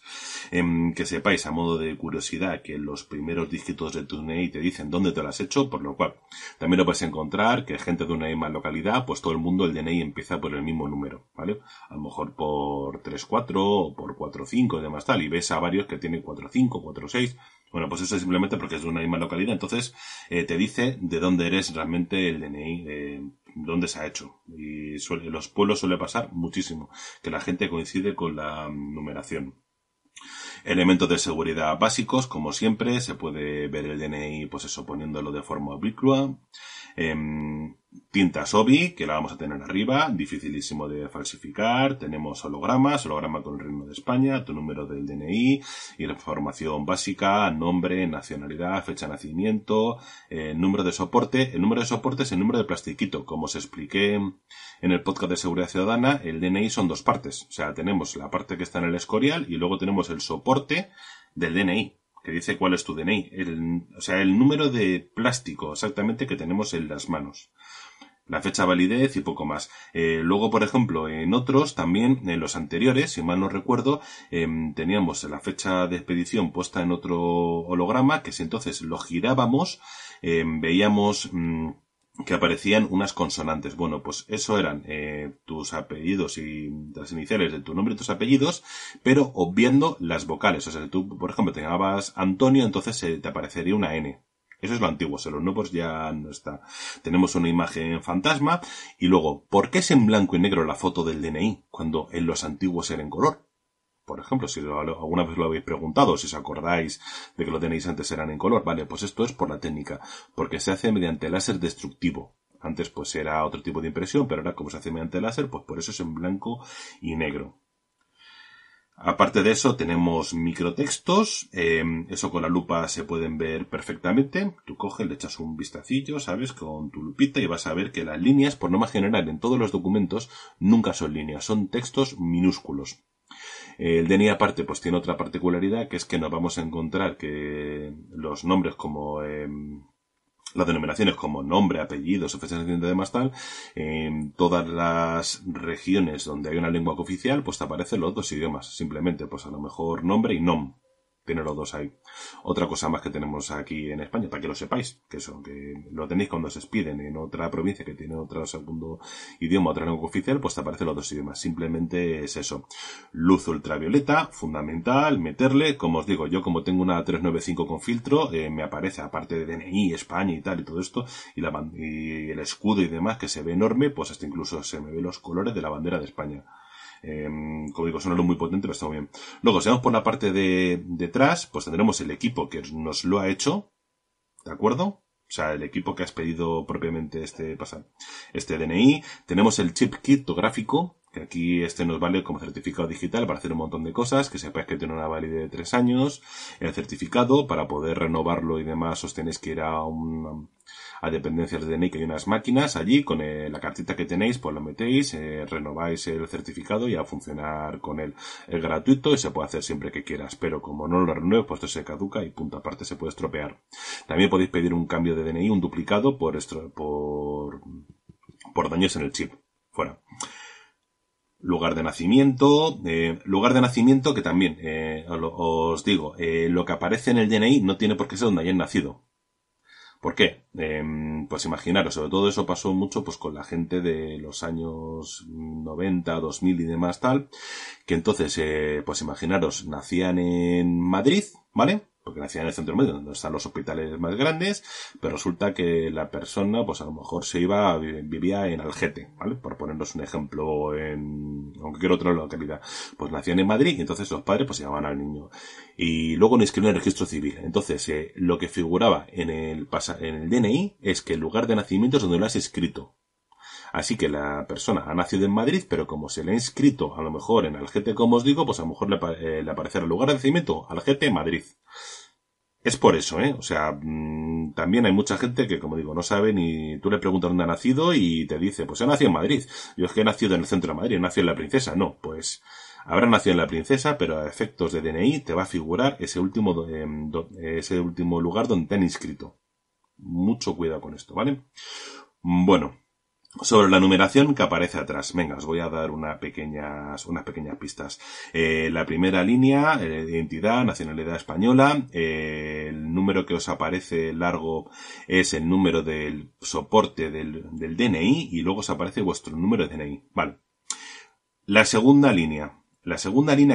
Que sepáis, a modo de curiosidad, que los primeros dígitos de tu DNI te dicen dónde te lo has hecho, por lo cual también lo vais a encontrar que gente de una misma localidad, pues todo el mundo el DNI empieza por el mismo número, ¿vale? A lo mejor por 34 o por 45 y demás tal, y ves a varios que tienen 45, 46. Bueno, pues eso es simplemente porque es de una misma localidad. Entonces, te dice de dónde eres realmente el DNI, dónde se ha hecho. Y en los pueblos suele pasar muchísimo, que la gente coincide con la numeración. Elementos de seguridad básicos, como siempre, se puede ver el DNI, pues eso, poniéndolo de forma oblicua. Tintas OBI, que la vamos a tener arriba, dificilísimo de falsificar. Tenemos holograma con el Reino de España, tu número del DNI y la información básica, nombre, nacionalidad, fecha de nacimiento, número de soporte. El número de soporte es el número de plastiquito. Como os expliqué en el podcast de Seguridad Ciudadana, el DNI son dos partes. O sea, tenemos la parte que está en el escorial y luego tenemos el soporte del DNI, que dice cuál es tu DNI. O sea, el número de plástico exactamente que tenemos en las manos. La fecha de validez y poco más. Luego, por ejemplo, en otros también, en los anteriores, si mal no recuerdo, teníamos la fecha de expedición puesta en otro holograma, que si entonces lo girábamos, veíamos que aparecían unas consonantes. Bueno, pues eso eran tus apellidos y las iniciales de tu nombre y tus apellidos, pero obviando las vocales. O sea, si tú, por ejemplo, te llamabas Antonio, entonces te aparecería una N. Eso es lo antiguo, en los nuevos ya no está. Tenemos una imagen fantasma y luego, ¿por qué es en blanco y negro la foto del DNI cuando en los antiguos era en color? Por ejemplo, si alguna vez lo habéis preguntado, si os acordáis de que lo tenéis antes eran en color, vale, pues esto es por la técnica, porque se hace mediante láser destructivo. Antes pues era otro tipo de impresión, pero ahora como se hace mediante láser, pues por eso es en blanco y negro. Aparte de eso, tenemos microtextos, eso con la lupa se pueden ver perfectamente. Tú coges, le echas un vistacillo, ¿sabes?, con tu lupita y vas a ver que las líneas, por norma general, en todos los documentos, nunca son líneas, son textos minúsculos. El DNI aparte pues tiene otra particularidad, que es que nos vamos a encontrar que los nombres como las denominaciones como nombre, apellidos o fecha de nacimiento y demás tal, en todas las regiones donde hay una lengua cooficial pues te aparecen los dos idiomas, simplemente pues a lo mejor nombre y nom. Tiene los dos ahí. Otra cosa más que tenemos aquí en España, para que lo sepáis, que eso, que lo tenéis cuando se expiden en otra provincia que tiene otro segundo idioma, otra lengua oficial, pues te aparecen los dos idiomas. Simplemente es eso. Luz ultravioleta, fundamental, meterle, como os digo, yo como tengo una 395 con filtro, me aparece, aparte de DNI, España y tal y todo esto, y el escudo y demás, que se ve enorme, pues hasta incluso se me ven los colores de la bandera de España. Como digo, sonoro muy potente, pero está muy bien. Luego, si vamos por la parte de detrás, pues tendremos el equipo que nos lo ha hecho, ¿de acuerdo? O sea, el equipo que has pedido propiamente este DNI. Tenemos el chip criptográfico, que aquí nos vale como certificado digital para hacer un montón de cosas, que sepáis que tiene una validez de 3 años. El certificado, para poder renovarlo y demás, os tenéis que ir a dependencias de DNI, que hay unas máquinas allí, con la cartita que tenéis, pues lo metéis, renováis el certificado y a funcionar con él. Es gratuito y se puede hacer siempre que quieras, pero como no lo renueves, pues esto se caduca y punto aparte se puede estropear. También podéis pedir un cambio de DNI, un duplicado por daños en el chip. Fuera. Lugar de nacimiento que también, os digo, lo que aparece en el DNI no tiene por qué ser donde hayan nacido. ¿Por qué? Pues imaginaros, sobre todo eso pasó mucho pues con la gente de los años 90, 2000 y demás tal, que entonces, pues imaginaros, nacían en Madrid, ¿vale? Porque nacían en el centro medio, donde están los hospitales más grandes, pero resulta que la persona, pues a lo mejor vivía en Algete, ¿vale? Por ponernos un ejemplo en en cualquier otra localidad. Pues nacían en Madrid y entonces los padres pues se llamaban al niño. Y luego lo inscribían en el registro civil. Entonces, lo que figuraba en el DNI es que el lugar de nacimiento es donde lo has inscrito. Así que la persona ha nacido en Madrid, pero como se le ha inscrito a lo mejor en Algete, como os digo, pues a lo mejor le aparecerá el lugar de nacimiento, Algete, Madrid. Es por eso, O sea, también hay mucha gente que, como digo, no sabe ni tú le preguntas dónde ha nacido y te dice, pues he nacido en Madrid. Yo es que he nacido en el centro de Madrid, he nacido en La Princesa. No, pues habrá nacido en La Princesa, pero a efectos de DNI te va a figurar ese último lugar donde te han inscrito. Mucho cuidado con esto, ¿vale? Bueno. Sobre la numeración que aparece atrás. Venga, os voy a dar unas pequeñas pistas. La primera línea, identidad, nacionalidad española. El número que os aparece largo es el número del soporte del DNI y luego os aparece vuestro número de DNI. Vale. La segunda línea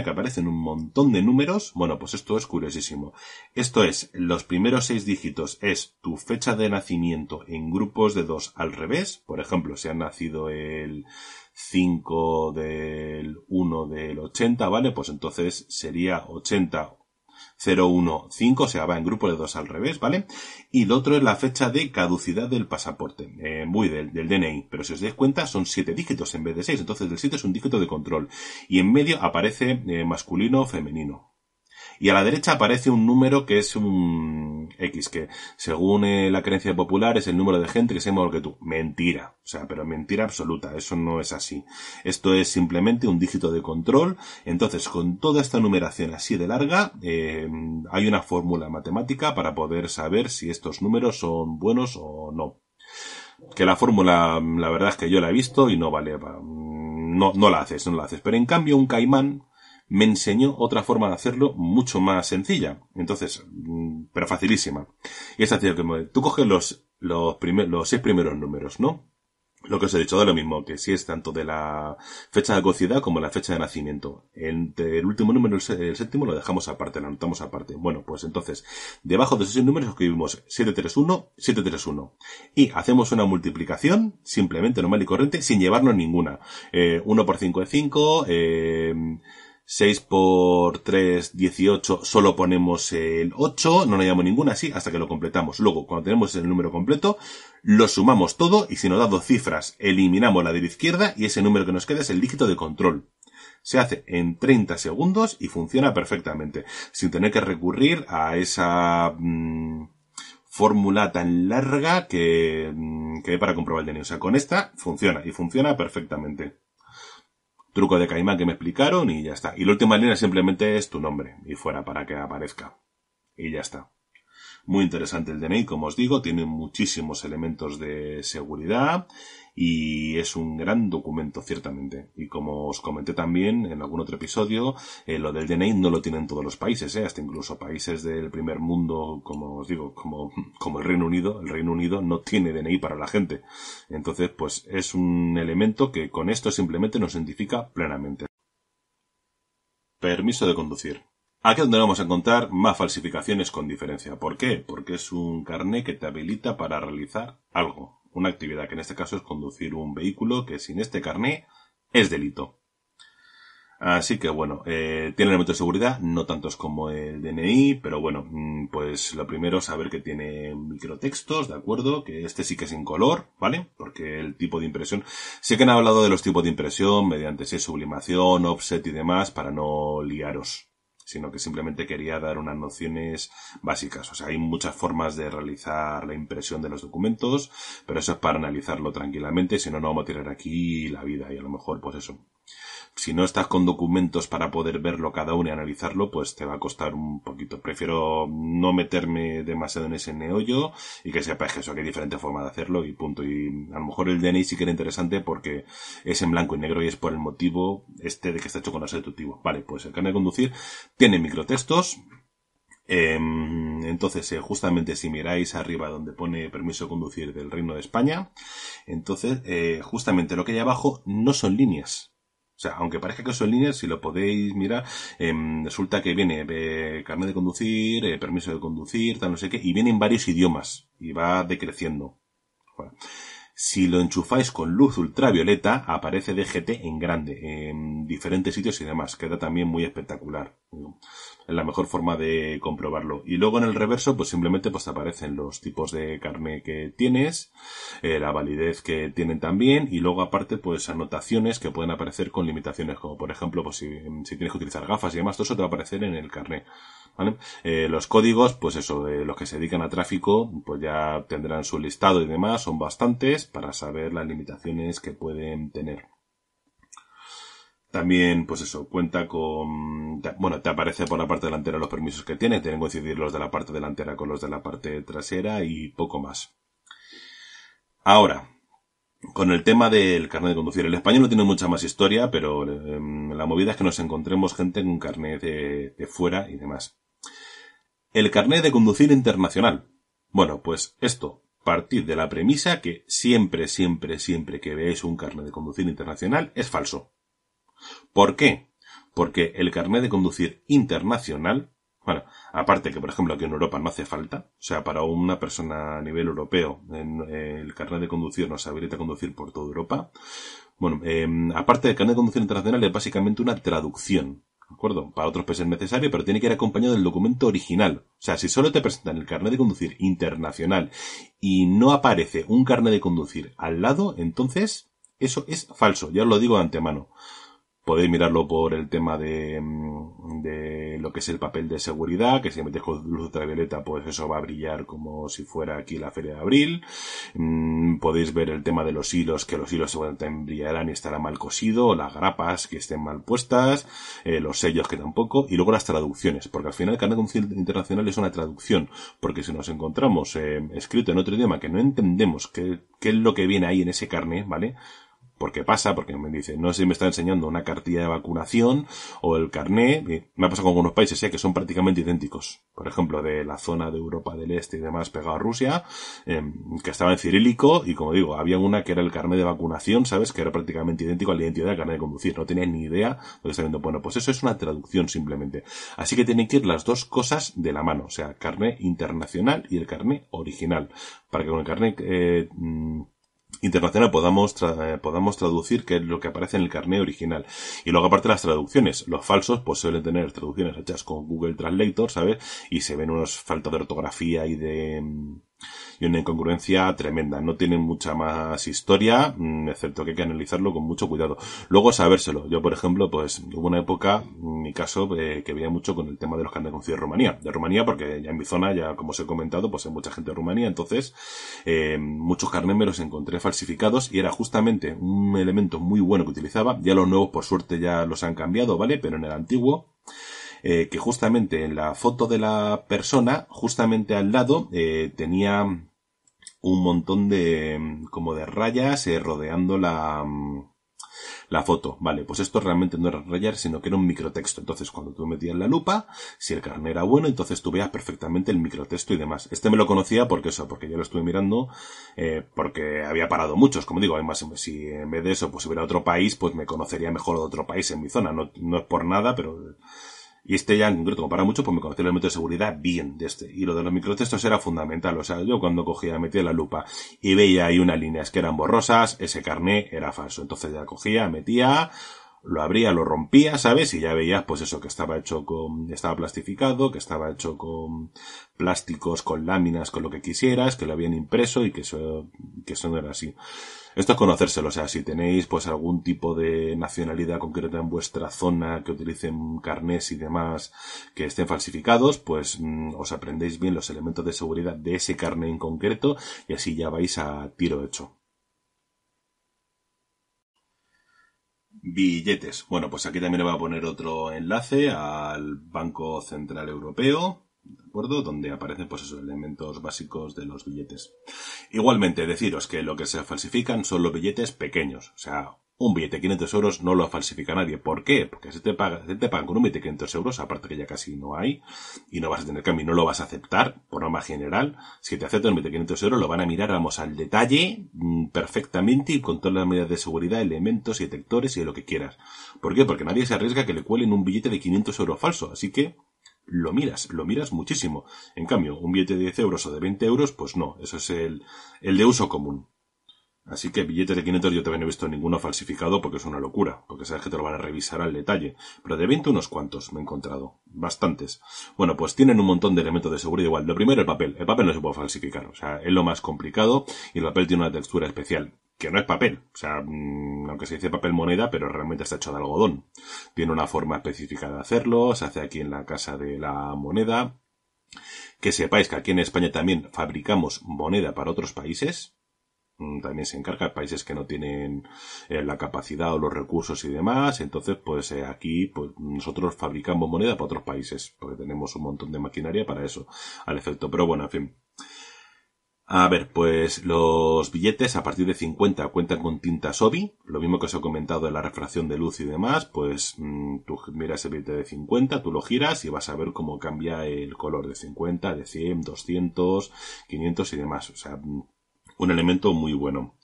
que aparece en un montón de números, bueno, pues esto es curiosísimo. Esto es, los primeros 6 dígitos es tu fecha de nacimiento en grupos de 2 al revés. Por ejemplo, si has nacido el 5 del 1 del 80, ¿vale? Pues entonces sería 80 015, o sea, va en grupo de 2 al revés, ¿vale? Y lo otro es la fecha de caducidad del pasaporte, del DNI, pero si os dais cuenta son 7 dígitos en vez de 6, entonces el 7 es un dígito de control, y en medio aparece masculino o femenino. Y a la derecha aparece un número que es un X, que según la creencia popular es el número de gente que se llama igual que tú. Mentira. O sea, pero mentira absoluta. Eso no es así. Esto es simplemente un dígito de control. Entonces, con toda esta numeración así de larga, hay una fórmula matemática para poder saber si estos números son buenos o no. Que la fórmula, la verdad es que yo la he visto y no vale para... No la haces. Pero en cambio un caimán me enseñó otra forma de hacerlo mucho más sencilla. Entonces, pero facilísima. Y es decir, que tú coges los 6 primeros números, ¿no? Lo que os he dicho, da lo mismo, que si es tanto de la fecha de caducidad como la fecha de nacimiento. El último número, el séptimo, lo dejamos aparte, lo anotamos aparte. Bueno, pues entonces, debajo de esos números escribimos 731, 731. Y hacemos una multiplicación, simplemente normal y corriente, sin llevarnos ninguna. 1 por 5 es 5, 6 por 3, 18, solo ponemos el 8, no le llamo ninguna así hasta que lo completamos. Luego, cuando tenemos el número completo, lo sumamos todo y si nos da 2 cifras, eliminamos la de la izquierda y ese número que nos queda es el dígito de control. Se hace en 30 segundos y funciona perfectamente, sin tener que recurrir a esa fórmula tan larga que hay para comprobar el DNI. O sea, con esta funciona y funciona perfectamente. Truco de caimán que me explicaron y ya está. Y la última línea simplemente es tu nombre y fuera para que aparezca. Y ya está. Muy interesante el DNI, como os digo, tiene muchísimos elementos de seguridad y es un gran documento, ciertamente. Y como os comenté también en algún otro episodio, lo del DNI no lo tienen todos los países, hasta incluso países del primer mundo, como os digo, como el Reino Unido. El Reino Unido no tiene DNI para la gente. Entonces, pues es un elemento que con esto simplemente nos identifica plenamente. Permiso de conducir. Aquí es donde vamos a encontrar más falsificaciones con diferencia. ¿Por qué? Porque es un carné que te habilita para realizar algo. Una actividad que en este caso es conducir un vehículo que sin este carné es delito. Así que bueno, tiene elementos de seguridad, no tantos como el DNI, pero bueno, pues lo primero es saber que tiene microtextos, ¿de acuerdo? Que este sí que es en color, ¿vale? Porque el tipo de impresión, sé que han hablado de los tipos de impresión mediante sublimación, offset y demás para no liaros, sino que simplemente quería dar unas nociones básicas. O sea, hay muchas formas de realizar la impresión de los documentos, pero eso es para analizarlo tranquilamente, si no, no vamos a tirar aquí la vida y a lo mejor pues eso. Si no estás con documentos para poder verlo cada uno y analizarlo, pues te va a costar un poquito. Prefiero no meterme demasiado en ese meollo y que sepas que eso, que hay diferentes formas de hacerlo y punto. Y a lo mejor el DNI sí que era interesante porque es en blanco y negro y es por el motivo de que está hecho con láser deductivo. Vale, pues el carnet de conducir tiene microtextos. Entonces, justamente si miráis arriba donde pone permiso de conducir del Reino de España, entonces, justamente lo que hay abajo no son líneas. O sea, aunque parezca que son líneas, si lo podéis mirar, resulta que viene carnet de conducir, permiso de conducir, tal no sé qué, y viene en varios idiomas, y va decreciendo. Bueno, Si lo enchufáis con luz ultravioleta, aparece DGT en grande, en diferentes sitios y demás. Queda también muy espectacular. Es la mejor forma de comprobarlo. Y luego en el reverso, pues simplemente pues aparecen los tipos de carné que tienes, la validez que tienen también, y luego aparte, pues anotaciones que pueden aparecer con limitaciones, como por ejemplo, pues si tienes que utilizar gafas y demás, todo eso te va a aparecer en el carné. ¿Vale? Los códigos, pues eso, los que se dedican a tráfico, pues ya tendrán su listado y demás, son bastantes para saber las limitaciones que pueden tener. También, pues eso, cuenta con, bueno, te aparece por la parte delantera los permisos que tiene, tienen que coincidir los de la parte delantera con los de la parte trasera y poco más. Ahora, con el tema del carnet de conducir, el español no tiene mucha más historia, pero la movida es que nos encontremos gente con un carnet de fuera y demás. El carnet de conducir internacional. Bueno, pues esto, partir de la premisa que siempre que veáis un carnet de conducir internacional es falso. ¿Por qué? Porque el carnet de conducir internacional, bueno, aparte que por ejemplo aquí en Europa no hace falta, o sea, para una persona a nivel europeo, el carnet de conducir nos habilita a conducir por toda Europa. Bueno, aparte del carnet de conducir internacional es básicamente una traducción. ¿De acuerdo? Para otros países es necesario, pero tiene que ir acompañado del documento original. O sea, si solo te presentan el carnet de conducir internacional y no aparece un carnet de conducir al lado, entonces eso es falso. Ya os lo digo de antemano. Podéis mirarlo por el tema de lo que es el papel de seguridad, que si metes con luz ultravioleta, pues eso va a brillar como si fuera aquí la Feria de Abril. Podéis ver el tema de los hilos, que los hilos seguramente brillarán y estará mal cosido, las grapas que estén mal puestas, los sellos que tampoco, y luego las traducciones, porque al final el carnet de conducir internacional es una traducción, porque si nos encontramos escrito en otro idioma que no entendemos qué es lo que viene ahí en ese carnet, ¿vale? Porque pasa, porque me dice, no sé si me está enseñando una cartilla de vacunación o el carné. Me ha pasado con algunos países que son prácticamente idénticos. Por ejemplo, de la zona de Europa del Este y demás pegado a Rusia, que estaba en cirílico y como digo, había una que era el carné de vacunación, ¿sabes? Que era prácticamente idéntico a la identidad del carné de conducir. No tenía ni idea de lo que está viendo. Bueno, pues eso es una traducción simplemente. Así que tienen que ir las dos cosas de la mano. O sea, carné internacional y el carné original. Para que con el carné internacional podamos traducir qué es lo que aparece en el carné original. Y luego aparte las traducciones, los falsos pues suelen tener traducciones hechas con Google Translator, ¿sabes? Y se ven unos faltas de ortografía y una incongruencia tremenda. No tienen mucha más historia, excepto que hay que analizarlo con mucho cuidado. Luego sabérselo. Yo, por ejemplo, pues hubo una época, en mi caso, que veía mucho con el tema de los carnets de conducir de Rumanía. De Rumanía, porque ya en mi zona, ya como os he comentado, pues hay mucha gente de Rumanía. Entonces, muchos carnets me los encontré falsificados y era justamente un elemento muy bueno que utilizaba. Ya los nuevos, por suerte, ya los han cambiado, ¿vale? Pero en el antiguo, que justamente en la foto de la persona, justamente al lado, tenía un montón como de rayas rodeando la foto. Vale, pues esto realmente no era rayar, sino que era un microtexto. Entonces, cuando tú metías la lupa, si el carnet era bueno, entonces tú veías perfectamente el microtexto y demás. Este me lo conocía porque ya lo estuve mirando, porque había parado muchos. Como digo, además, si en vez de eso, pues si hubiera otro país, pues me conocería mejor de otro país en mi zona. No es por nada, pero y este ya en concreto, como para mucho, pues me conocía el elemento de seguridad bien de este. Y lo de los microtextos era fundamental. O sea, yo cuando metía la lupa y veía ahí unas líneas que eran borrosas, ese carné era falso. Entonces ya cogía, metía, lo abría, lo rompía, ¿sabes? Y ya veías, pues eso, que estaba plastificado, que estaba hecho con plásticos, con láminas, con lo que quisieras, que lo habían impreso y que eso no era así. Esto es conocérselo, o sea, si tenéis pues algún tipo de nacionalidad concreta en vuestra zona que utilicen carnés y demás que estén falsificados, pues os aprendéis bien los elementos de seguridad de ese carné en concreto y así ya vais a tiro hecho. Billetes. Bueno, pues aquí también le voy a poner otro enlace al Banco Central Europeo, ¿de acuerdo? Donde aparecen pues esos elementos básicos de los billetes. Igualmente, deciros que lo que se falsifican son los billetes pequeños. O sea, un billete de 500 euros no lo falsifica nadie. ¿Por qué? Porque si te pagan con un billete de 500 euros, aparte que ya casi no hay, y no vas a tener cambio, no lo vas a aceptar, por norma general. Si te aceptan un billete de 500 euros, lo van a mirar, vamos, al detalle, perfectamente, y con todas las medidas de seguridad, elementos y detectores y de lo que quieras. ¿Por qué? Porque nadie se arriesga a que le cuelen un billete de 500 euros falso. Así que, lo miras muchísimo. En cambio, un billete de 10 euros o de 20 euros, pues no, eso es el de uso común. Así que billetes de 500 yo todavía no he visto ninguno falsificado porque es una locura, porque sabes que te lo van a revisar al detalle. Pero de 20 unos cuantos me he encontrado, bastantes. Bueno, pues tienen un montón de elementos de seguridad igual. Lo primero, el papel. El papel no se puede falsificar, o sea, es lo más complicado y el papel tiene una textura especial, que no es papel. O sea, aunque se dice papel moneda, pero realmente está hecho de algodón. Tiene una forma específica de hacerlo, se hace aquí en la Casa de la Moneda. Que sepáis que aquí en España también fabricamos moneda para otros países. También se encarga países que no tienen la capacidad o los recursos y demás. Entonces, pues aquí pues nosotros fabricamos moneda para otros países, porque tenemos un montón de maquinaria para eso, al efecto. Pero bueno, en fin. A ver, pues los billetes a partir de 50 cuentan con tinta Sobi, lo mismo que os he comentado de la refracción de luz y demás, pues tú miras el billete de 50, tú lo giras y vas a ver cómo cambia el color de 50, de 100, 200, 500 y demás. O sea, un elemento muy bueno.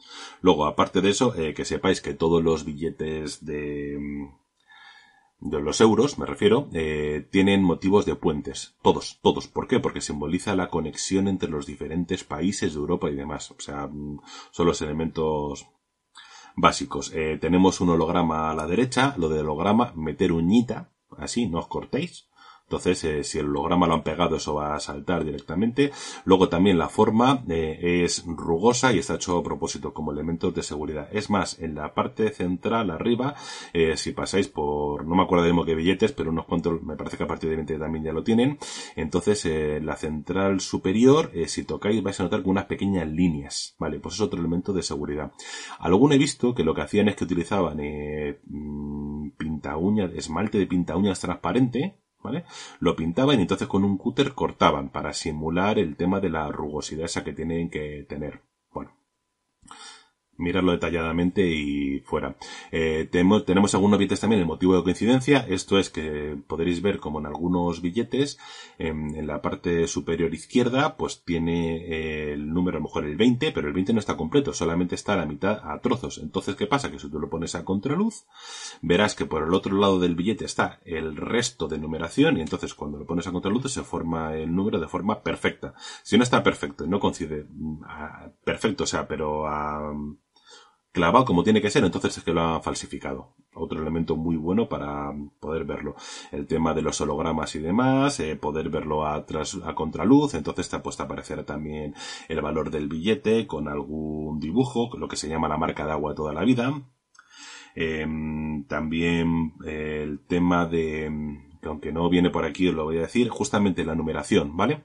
Luego, aparte de eso, que sepáis que todos los billetes de los euros, me refiero, tienen motivos de puentes. Todos, todos. ¿Por qué? Porque simboliza la conexión entre los diferentes países de Europa y demás. O sea, son los elementos básicos. Tenemos un holograma a la derecha. Lo del holograma, meter uñita, así, no os cortéis. Entonces, si el holograma lo han pegado, eso va a saltar directamente. Luego también la forma es rugosa y está hecho a propósito como elementos de seguridad. Es más, en la parte central, arriba, si pasáis por, no me acuerdo de qué billetes, pero unos cuantos, me parece que a partir de 20 también ya lo tienen. Entonces, la central superior, si tocáis, vais a notar con unas pequeñas líneas. Vale, pues es otro elemento de seguridad. Alguno he visto que lo que hacían es que utilizaban pinta uñas, esmalte de pinta uñas transparente, ¿vale? Lo pintaban y entonces con un cúter cortaban para simular el tema de la rugosidad esa que tienen que tener. Bueno, mirarlo detalladamente y fuera. Tenemos algunos billetes también el motivo de coincidencia. Esto es que podréis ver como en algunos billetes, en la parte superior izquierda, pues tiene el número, a lo mejor el 20, pero el 20 no está completo, solamente está a la mitad a trozos. Entonces, ¿qué pasa? Que si tú lo pones a contraluz, verás que por el otro lado del billete está el resto de numeración y entonces cuando lo pones a contraluz se forma el número de forma perfecta. Si no está perfecto y no coincide perfecto, o sea, pero clavado como tiene que ser, entonces es que lo han falsificado. Otro elemento muy bueno para poder verlo. El tema de los hologramas y demás, poder verlo a contraluz, entonces te ha puesto a aparecer también el valor del billete con algún dibujo, lo que se llama la marca de agua de toda la vida. También el tema de, que aunque no viene por aquí, os lo voy a decir, justamente la numeración, ¿vale?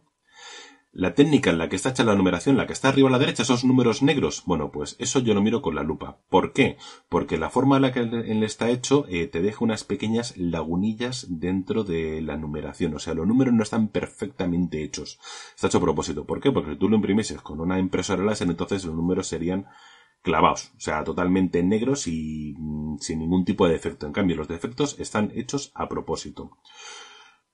La técnica en la que está hecha la numeración, la que está arriba a la derecha, esos números negros. Bueno, pues eso yo lo miro con la lupa. ¿Por qué? Porque la forma en la que él está hecho te deja unas pequeñas lagunillas dentro de la numeración. O sea, los números no están perfectamente hechos. Está hecho a propósito. ¿Por qué? Porque si tú lo imprimeses con una impresora láser, entonces los números serían clavados, o sea, totalmente negros y sin ningún tipo de defecto. En cambio, los defectos están hechos a propósito.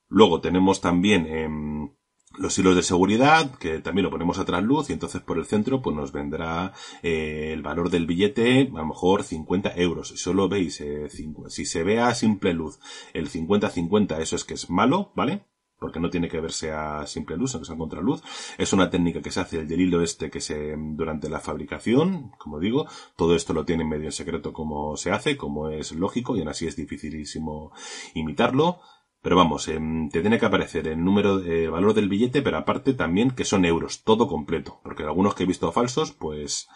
Luego tenemos también los hilos de seguridad, que también lo ponemos a trasluz y entonces por el centro pues nos vendrá el valor del billete, a lo mejor 50 euros. Si solo veis, si se ve a simple luz el 50-50, eso es que es malo, ¿vale? Porque no tiene que verse a simple luz, aunque sea a contraluz. Es una técnica que se hace del hilo que durante la fabricación, como digo, todo esto lo tiene medio en secreto como se hace, como es lógico, y aún así es dificilísimo imitarlo. Pero vamos, te tiene que aparecer el número, valor del billete, pero aparte también que son euros, todo completo. Porque algunos que he visto falsos, pues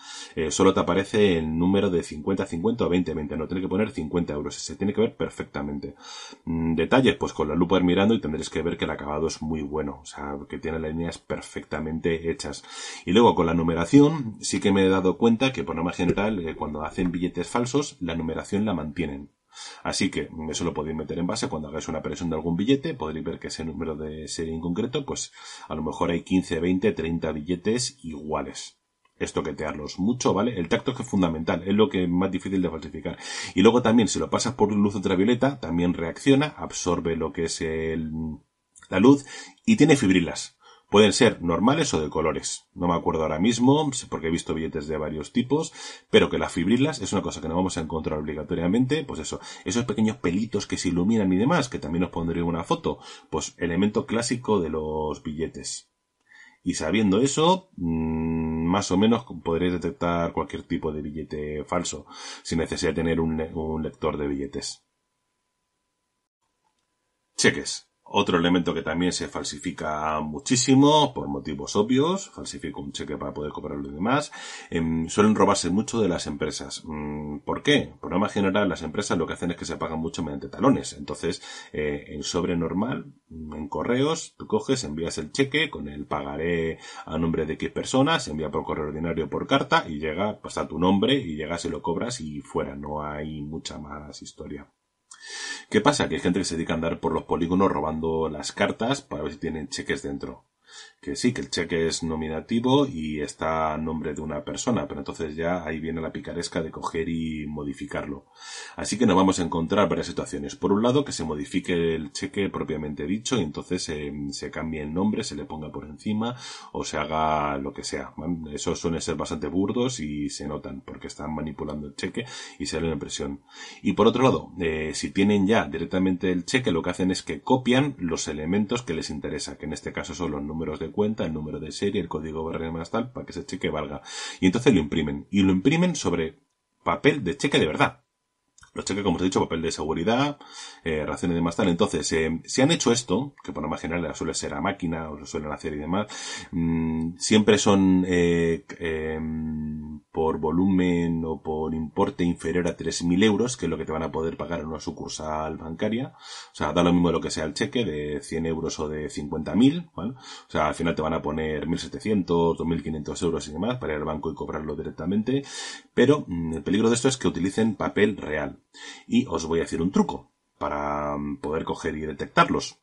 solo te aparece el número de 50-50 o 20-20. No, tiene que poner 50 euros. Se tiene que ver perfectamente. Detalles, pues con la lupa ir mirando y tendréis que ver que el acabado es muy bueno. O sea, que tiene las líneas perfectamente hechas. Y luego con la numeración, sí que me he dado cuenta que por norma general, cuando hacen billetes falsos, la numeración la mantienen. Así que eso lo podéis meter en base cuando hagáis una presión de algún billete, podréis ver que ese número de serie en concreto, pues a lo mejor hay 15, 20, 30 billetes iguales. Estoquetearlos mucho, ¿vale? El tacto es que es fundamental, es lo que es más difícil de falsificar. Y luego también, si lo pasas por luz ultravioleta, también reacciona, absorbe lo que es la luz y tiene fibrilas. Pueden ser normales o de colores. No me acuerdo ahora mismo, porque he visto billetes de varios tipos, pero que las fibrilas es una cosa que no vamos a encontrar obligatoriamente. Pues eso, esos pequeños pelitos que se iluminan y demás, que también os pondré una foto, pues elemento clásico de los billetes. Y sabiendo eso, más o menos podréis detectar cualquier tipo de billete falso, sin necesidad de tener un lector de billetes. Cheques. Otro elemento que también se falsifica muchísimo, por motivos obvios, falsifico un cheque para poder cobrarlo y demás, suelen robarse mucho de las empresas. ¿Por qué? Por norma general, las empresas lo que hacen es que se pagan mucho mediante talones. Entonces, en sobre normal, en correos, tú coges, envías el cheque con el pagaré a nombre de X personas, se envía por correo ordinario por carta y llega pues, a tu nombre y llegas y lo cobras y fuera. No hay mucha más historia. ¿Qué pasa? Que hay gente que se dedica a andar por los polígonos robando las cartas para ver si tienen cheques dentro. Que sí, que el cheque es nominativo y está a nombre de una persona, pero entonces ya ahí viene la picaresca de coger y modificarlo. Así que nos vamos a encontrar varias situaciones. Por un lado, que se modifique el cheque propiamente dicho y entonces se cambie el nombre, se le ponga por encima o se haga lo que sea. Eso suele ser bastante burdos y se notan porque están manipulando el cheque y se da la impresión. Y por otro lado, si tienen ya directamente el cheque, lo que hacen es que copian los elementos que les interesa, que en este caso son los números de cuenta, el número de serie, el código barra más tal, para que ese cheque valga. Y entonces lo imprimen. Y lo imprimen sobre papel de cheque de verdad. Los cheques, como os he dicho, papel de seguridad, raciones de más tal. Entonces, si han hecho esto, que por norma general suele ser a máquina, o lo suelen hacer y demás, siempre son por volumen o por importe inferior a 3.000 euros, que es lo que te van a poder pagar en una sucursal bancaria. O sea, da lo mismo lo que sea el cheque, de 100 euros o de 50.000, ¿vale? O sea, al final te van a poner 1.700, 2.500 euros y demás para ir al banco y cobrarlo directamente. Pero el peligro de esto es que utilicen papel real. Y os voy a decir un truco para poder coger y detectarlos.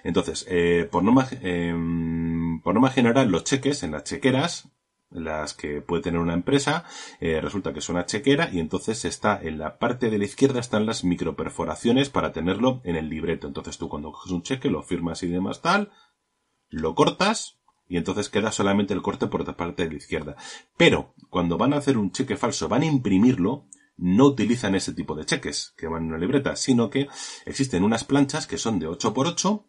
Entonces, por norma general, los cheques en las chequeras, las que puede tener una empresa, resulta que es una chequera y entonces está en la parte de la izquierda están las microperforaciones para tenerlo en el libreto. Entonces tú cuando coges un cheque lo firmas y demás tal, lo cortas y entonces queda solamente el corte por la parte de la izquierda. Pero cuando van a hacer un cheque falso, van a imprimirlo, no utilizan ese tipo de cheques que van en una libreta, sino que existen unas planchas que son de 8x8,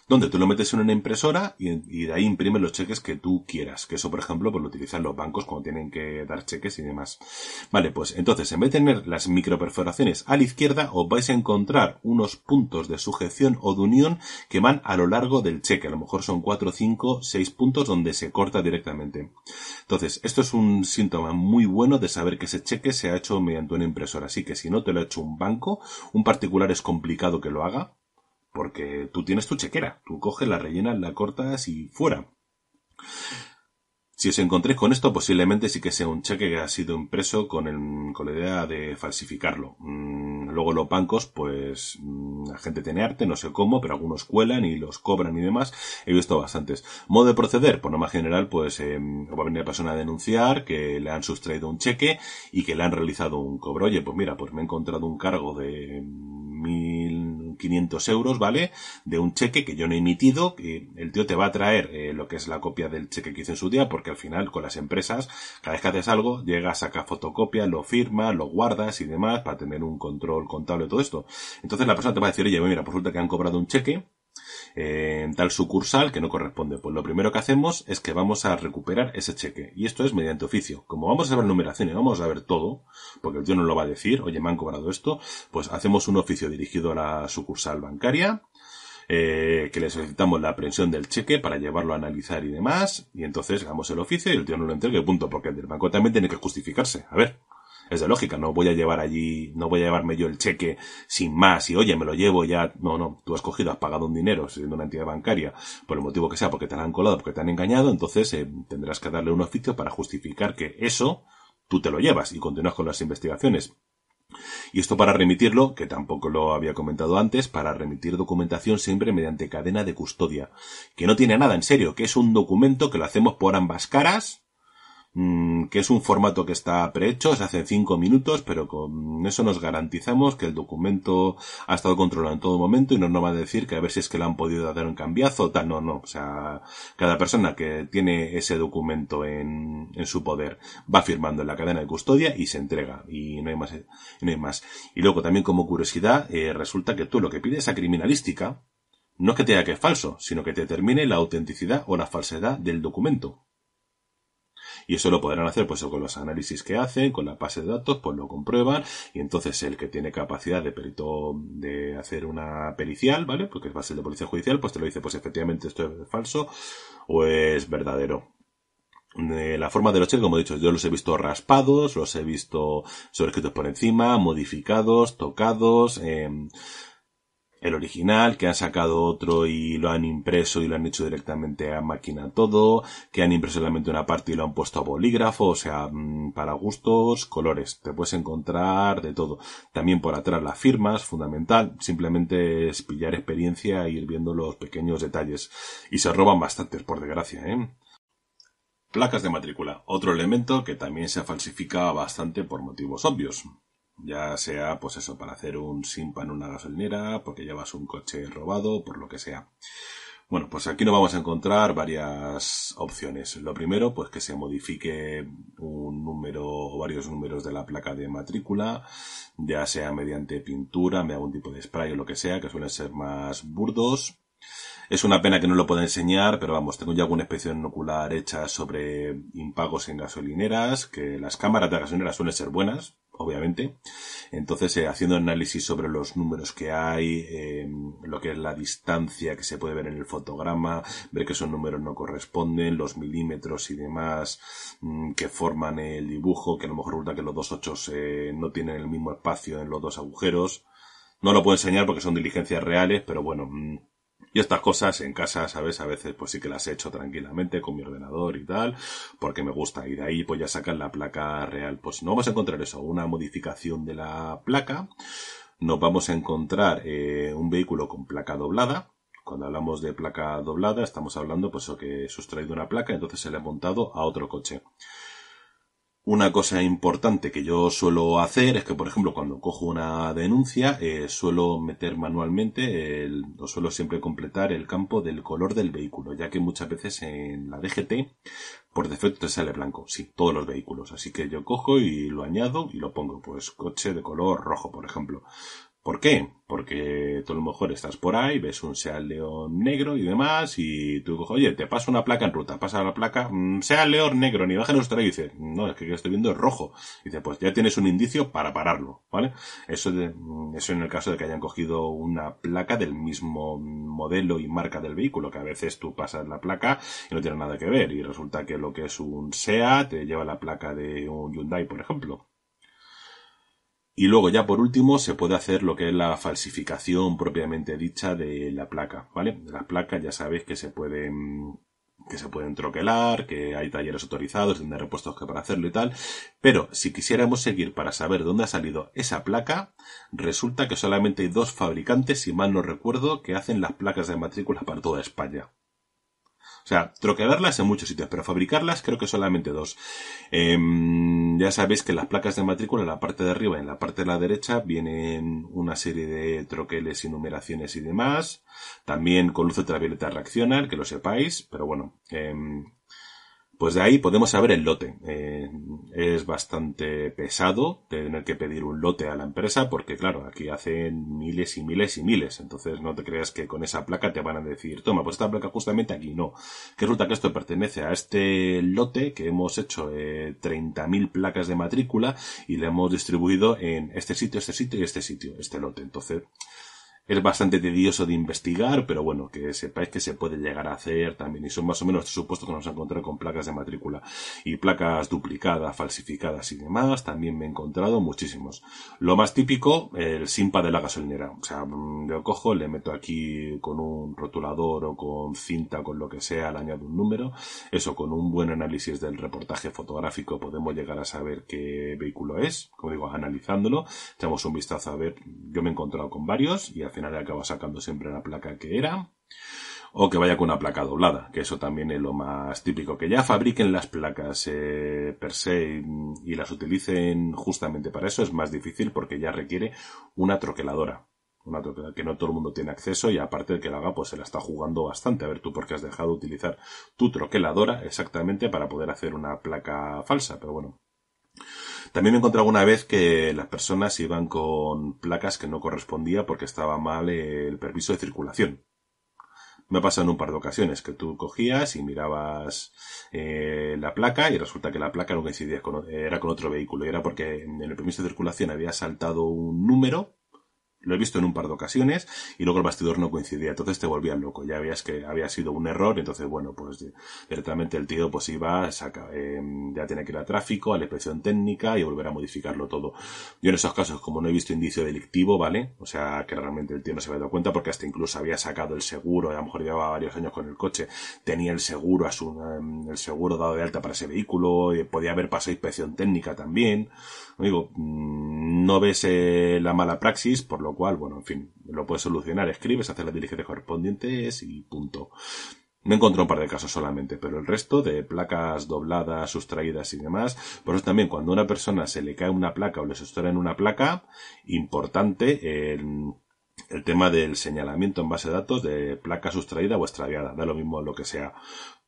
donde tú lo metes en una impresora y de ahí imprimes los cheques que tú quieras. Que eso, por ejemplo, pues lo utilizan los bancos cuando tienen que dar cheques y demás. Vale, pues entonces, en vez de tener las microperforaciones a la izquierda, os vais a encontrar unos puntos de sujeción o de unión que van a lo largo del cheque. A lo mejor son 4, 5, 6 puntos donde se corta directamente. Entonces, esto es un síntoma muy bueno de saber que ese cheque se ha hecho mediante una impresora. Así que si no te lo ha hecho un banco, un particular es complicado que lo haga, porque tú tienes tu chequera, tú coges, la rellenas, la cortas y fuera. Si os encontréis con esto, posiblemente sí que sea un cheque que ha sido impreso con la idea de falsificarlo. Luego los bancos, pues la gente tiene arte, no sé cómo, pero algunos cuelan y los cobran y demás. He visto bastantes. Modo de proceder, por norma general, pues va a venir la persona a denunciar que le han sustraído un cheque y que le han realizado un cobro. Oye, pues mira, pues me he encontrado un cargo de 1.500 euros, ¿vale? De un cheque que yo no he emitido, que el tío te va a traer lo que es la copia del cheque que hizo en su día, porque al final con las empresas, cada vez que haces algo, llegas, sacas fotocopia, lo firmas, lo guardas y demás para tener un control contable de todo esto. Entonces la persona te va a decir, oye, mira, pues resulta que han cobrado un cheque en tal sucursal que no corresponde. Pues lo primero que hacemos es que vamos a recuperar ese cheque. Y esto es mediante oficio. Como vamos a ver numeración y vamos a ver todo, porque el tío no lo va a decir, oye, me han cobrado esto, pues hacemos un oficio dirigido a la sucursal bancaria, que le solicitamos la aprehensión del cheque para llevarlo a analizar y demás, y entonces hagamos el oficio y el tío no lo entregue, punto, porque el del banco también tiene que justificarse. A ver, es de lógica, no voy a llevarme yo el cheque sin más y oye, me lo llevo ya. No, tú has cogido, has pagado un dinero siendo una entidad bancaria, por el motivo que sea, porque te han colado, porque te han engañado, entonces tendrás que darle un oficio para justificar que eso tú te lo llevas y continúas con las investigaciones. Y esto para remitirlo, que tampoco lo había comentado antes, para remitir documentación siempre mediante cadena de custodia, que no tiene nada en serio, que es un documento que lo hacemos por ambas caras, que es un formato que está prehecho, se hace en 5 minutos, pero con eso nos garantizamos que el documento ha estado controlado en todo momento y no nos va a decir que a ver si es que le han podido dar un cambiazo o tal, no, o sea, cada persona que tiene ese documento en su poder va firmando en la cadena de custodia y se entrega, y no hay más. Y luego también como curiosidad, resulta que tú lo que pides a criminalística no es que te diga que es falso, sino que te determine la autenticidad o la falsedad del documento. Y eso lo podrán hacer pues con los análisis que hacen, con la base de datos, pues lo comprueban, y entonces el que tiene capacidad de perito de hacer una pericial, ¿vale? Porque va a ser de policía judicial, pues te lo dice, pues efectivamente esto es falso o es verdadero. La forma de los cheques, como he dicho, yo los he visto raspados, los he visto sobrescritos por encima, modificados, tocados, el original, que han sacado otro y lo han impreso y lo han hecho directamente a máquina todo, que han impreso solamente una parte y lo han puesto a bolígrafo, o sea, para gustos, colores, te puedes encontrar de todo. También por atrás las firmas, fundamental, simplemente es pillar experiencia e ir viendo los pequeños detalles. Y se roban bastantes, por desgracia, ¿eh? Placas de matrícula, otro elemento que también se falsifica bastante por motivos obvios. Ya sea, pues eso, para hacer un simpa en una gasolinera, porque llevas un coche robado, por lo que sea. Bueno, pues aquí nos vamos a encontrar varias opciones. Lo primero, pues que se modifique un número o varios números de la placa de matrícula, ya sea mediante pintura, mediante algún tipo de spray o lo que sea, que suelen ser más burdos. Es una pena que no lo pueda enseñar, pero vamos, tengo ya alguna inspección ocular hecha sobre impagos en gasolineras, que las cámaras de gasolineras suelen ser buenas, obviamente. Entonces, haciendo análisis sobre los números que hay, lo que es la distancia que se puede ver en el fotograma, ver que esos números no corresponden, los milímetros y demás que forman el dibujo, que a lo mejor resulta que los dos ochos no tienen el mismo espacio en los dos agujeros. No lo puedo enseñar porque son diligencias reales, pero bueno, y estas cosas en casa, ¿sabes? A veces pues sí que las he hecho tranquilamente con mi ordenador y tal, porque me gusta. Y de ahí pues ya sacan la placa real. Pues no vamos a encontrar eso, una modificación de la placa. Nos vamos a encontrar un vehículo con placa doblada. Cuando hablamos de placa doblada estamos hablando pues eso, que he sustraído una placa y entonces se le ha montado a otro coche. Una cosa importante que yo suelo hacer es que, por ejemplo, cuando cojo una denuncia, suelo meter manualmente, o suelo siempre completar el campo del color del vehículo, ya que muchas veces en la DGT, por defecto te sale blanco, sí, todos los vehículos. Así que yo cojo y lo añado y lo pongo, pues coche de color rojo, por ejemplo. ¿Por qué? Porque tú a lo mejor estás por ahí, ves un Seat León negro y demás, y tú coges, oye, te paso una placa en ruta, pasa la placa, Seat León negro, ni baja nuestra, y dice, no, es que estoy viendo es rojo. Y dice, pues ya tienes un indicio para pararlo, ¿vale? Eso en el caso de que hayan cogido una placa del mismo modelo y marca del vehículo, que a veces tú pasas la placa y no tiene nada que ver, y resulta que lo que es un Seat te lleva la placa de un Hyundai, por ejemplo. Y luego ya por último se puede hacer lo que es la falsificación propiamente dicha de la placa, ¿vale? Las placas ya sabéis que se pueden troquelar, que hay talleres autorizados donde hay repuestos que para hacerlo y tal, pero si quisiéramos seguir para saber dónde ha salido esa placa, resulta que solamente hay 2 fabricantes, si mal no recuerdo, que hacen las placas de matrícula para toda España. O sea, troquelarlas en muchos sitios, pero fabricarlas creo que solamente 2. Ya sabéis que en las placas de matrícula, en la parte de arriba y en la parte de la derecha, vienen una serie de troqueles y numeraciones y demás. También con luz ultravioleta reaccionan, que lo sepáis, pero bueno. Pues de ahí podemos saber el lote. Es bastante pesado tener que pedir un lote a la empresa porque, claro, aquí hacen miles y miles y miles. Entonces no te creas que con esa placa te van a decir, toma, pues esta placa justamente aquí. No. Que resulta que esto pertenece a este lote que hemos hecho 30.000 placas de matrícula y le hemos distribuido en este sitio y este sitio, este lote. Entonces es bastante tedioso de investigar, pero bueno, que sepáis que se puede llegar a hacer también. Y son más o menos los supuestos que nos encontrado con placas de matrícula. Y placas duplicadas, falsificadas y demás, también me he encontrado muchísimos. Lo más típico, el simpa de la gasolinera. O sea, yo cojo, le meto aquí con un rotulador o con cinta, con lo que sea, le añado un número. Eso, con un buen análisis del reportaje fotográfico podemos llegar a saber qué vehículo es. Como digo, analizándolo, echamos un vistazo a ver. Yo me he encontrado con varios y al final acaba sacando siempre la placa que era, o que vaya con una placa doblada, que eso también es lo más típico, que ya fabriquen las placas per se y las utilicen justamente para eso es más difícil porque ya requiere una troqueladora que no todo el mundo tiene acceso y aparte el que lo haga pues se la está jugando bastante. A ver tú por qué has dejado de utilizar tu troqueladora exactamente para poder hacer una placa falsa, pero bueno. También me he encontrado una vez que las personas iban con placas que no correspondía porque estaba mal el permiso de circulación. Me ha pasado en un par de ocasiones que tú cogías y mirabas la placa y resulta que la placa no coincidía era con otro vehículo. Y era porque en el permiso de circulación había saltado un número. Lo he visto en un par de ocasiones y luego el bastidor no coincidía, entonces te volvías loco, ya veías que había sido un error, entonces bueno, pues directamente el tío pues iba, ya tenía que ir a tráfico, a la inspección técnica y volver a modificarlo todo. Yo en esos casos, como no he visto indicio delictivo, ¿vale? O sea, que realmente el tío no se había dado cuenta porque hasta incluso había sacado el seguro, a lo mejor llevaba varios años con el coche, tenía el seguro el seguro dado de alta para ese vehículo, podía haber pasado inspección técnica también. Digo, no ves la mala praxis, por lo cual, bueno, en fin, lo puedes solucionar, escribes, haces las diligencias correspondientes y punto. Me encontré un par de casos solamente, pero el resto de placas dobladas, sustraídas y demás, por eso también cuando a una persona se le cae una placa o le sustraen una placa, importante el tema del señalamiento en base de datos de placa sustraída o extraviada, da lo mismo lo que sea,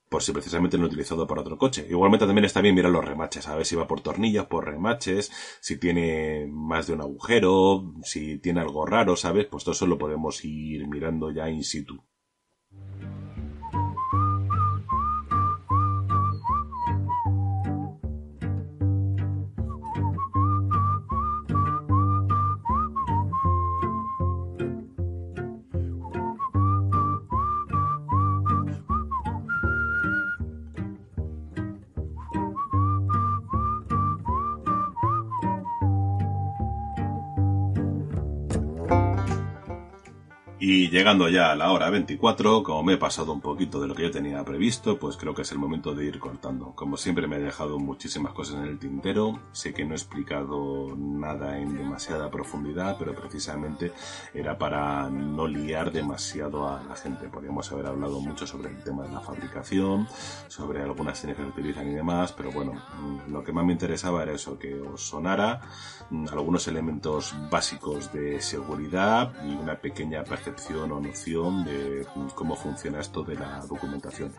por si precisamente no he utilizado para otro coche. Igualmente también está bien mirar los remaches, a ver si va por tornillos, por remaches, si tiene más de un agujero, si tiene algo raro, ¿sabes? Pues todo eso lo podemos ir mirando ya in situ. Y llegando ya a la hora 24, como me he pasado un poquito de lo que yo tenía previsto, pues creo que es el momento de ir cortando. Como siempre me he dejado muchísimas cosas en el tintero, sé que no he explicado nada en demasiada profundidad, pero precisamente era para no liar demasiado a la gente. Podríamos haber hablado mucho sobre el tema de la fabricación, sobre algunas técnicas que utilizan y demás, pero bueno, lo que más me interesaba era eso, que os sonara algunos elementos básicos de seguridad y una pequeña percepción o noción de cómo funciona esto de la documentación.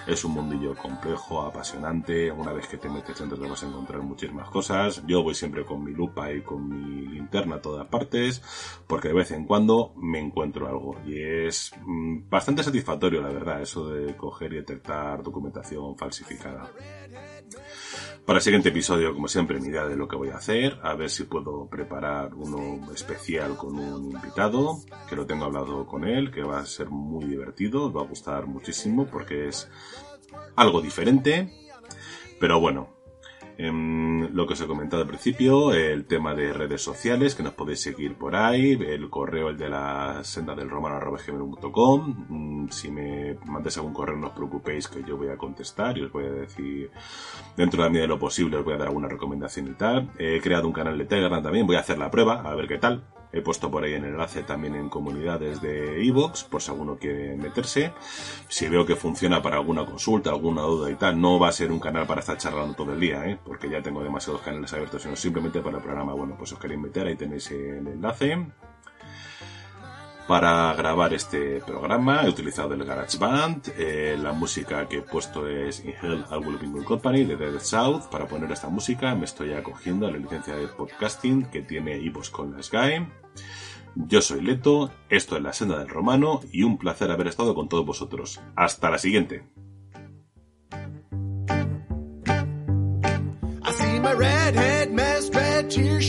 Es un mundillo complejo, apasionante, una vez que te metes dentro te vas a encontrar muchísimas cosas. Yo voy siempre con mi lupa y con mi linterna a todas partes, porque de vez en cuando me encuentro algo y es bastante satisfactorio, la verdad, eso de coger y detectar documentación falsificada. Para el siguiente episodio, como siempre, mi idea de lo que voy a hacer, a ver si puedo preparar uno especial con un invitado, que lo tengo hablado con él, que va a ser muy divertido, os va a gustar muchísimo porque es algo diferente, pero bueno. Lo que os he comentado al principio, el tema de redes sociales, que nos podéis seguir por ahí, el correo, el de la senda del romano@gmail.com. Si me mandáis algún correo, no os preocupéis que yo voy a contestar y os voy a decir, dentro de la medida de lo posible, os voy a dar alguna recomendación y tal. He creado un canal de Telegram también, voy a hacer la prueba, a ver qué tal. He puesto por ahí el enlace también en comunidades de iVoox, por si alguno quiere meterse. Si veo que funciona para alguna consulta, alguna duda y tal, no va a ser un canal para estar charlando todo el día, porque ya tengo demasiados canales abiertos, sino simplemente para el programa. Bueno, pues os queréis meter, ahí tenéis el enlace. Para grabar este programa he utilizado el GarageBand, la música que he puesto es In Hell I Will Be Good Company de Dead South. Para poner esta música me estoy acogiendo a la licencia de podcasting que tiene iVoox con la Sky. Yo soy Leto, esto es La Senda del Romano y un placer haber estado con todos vosotros. Hasta la siguiente. I see my redhead, masked red tears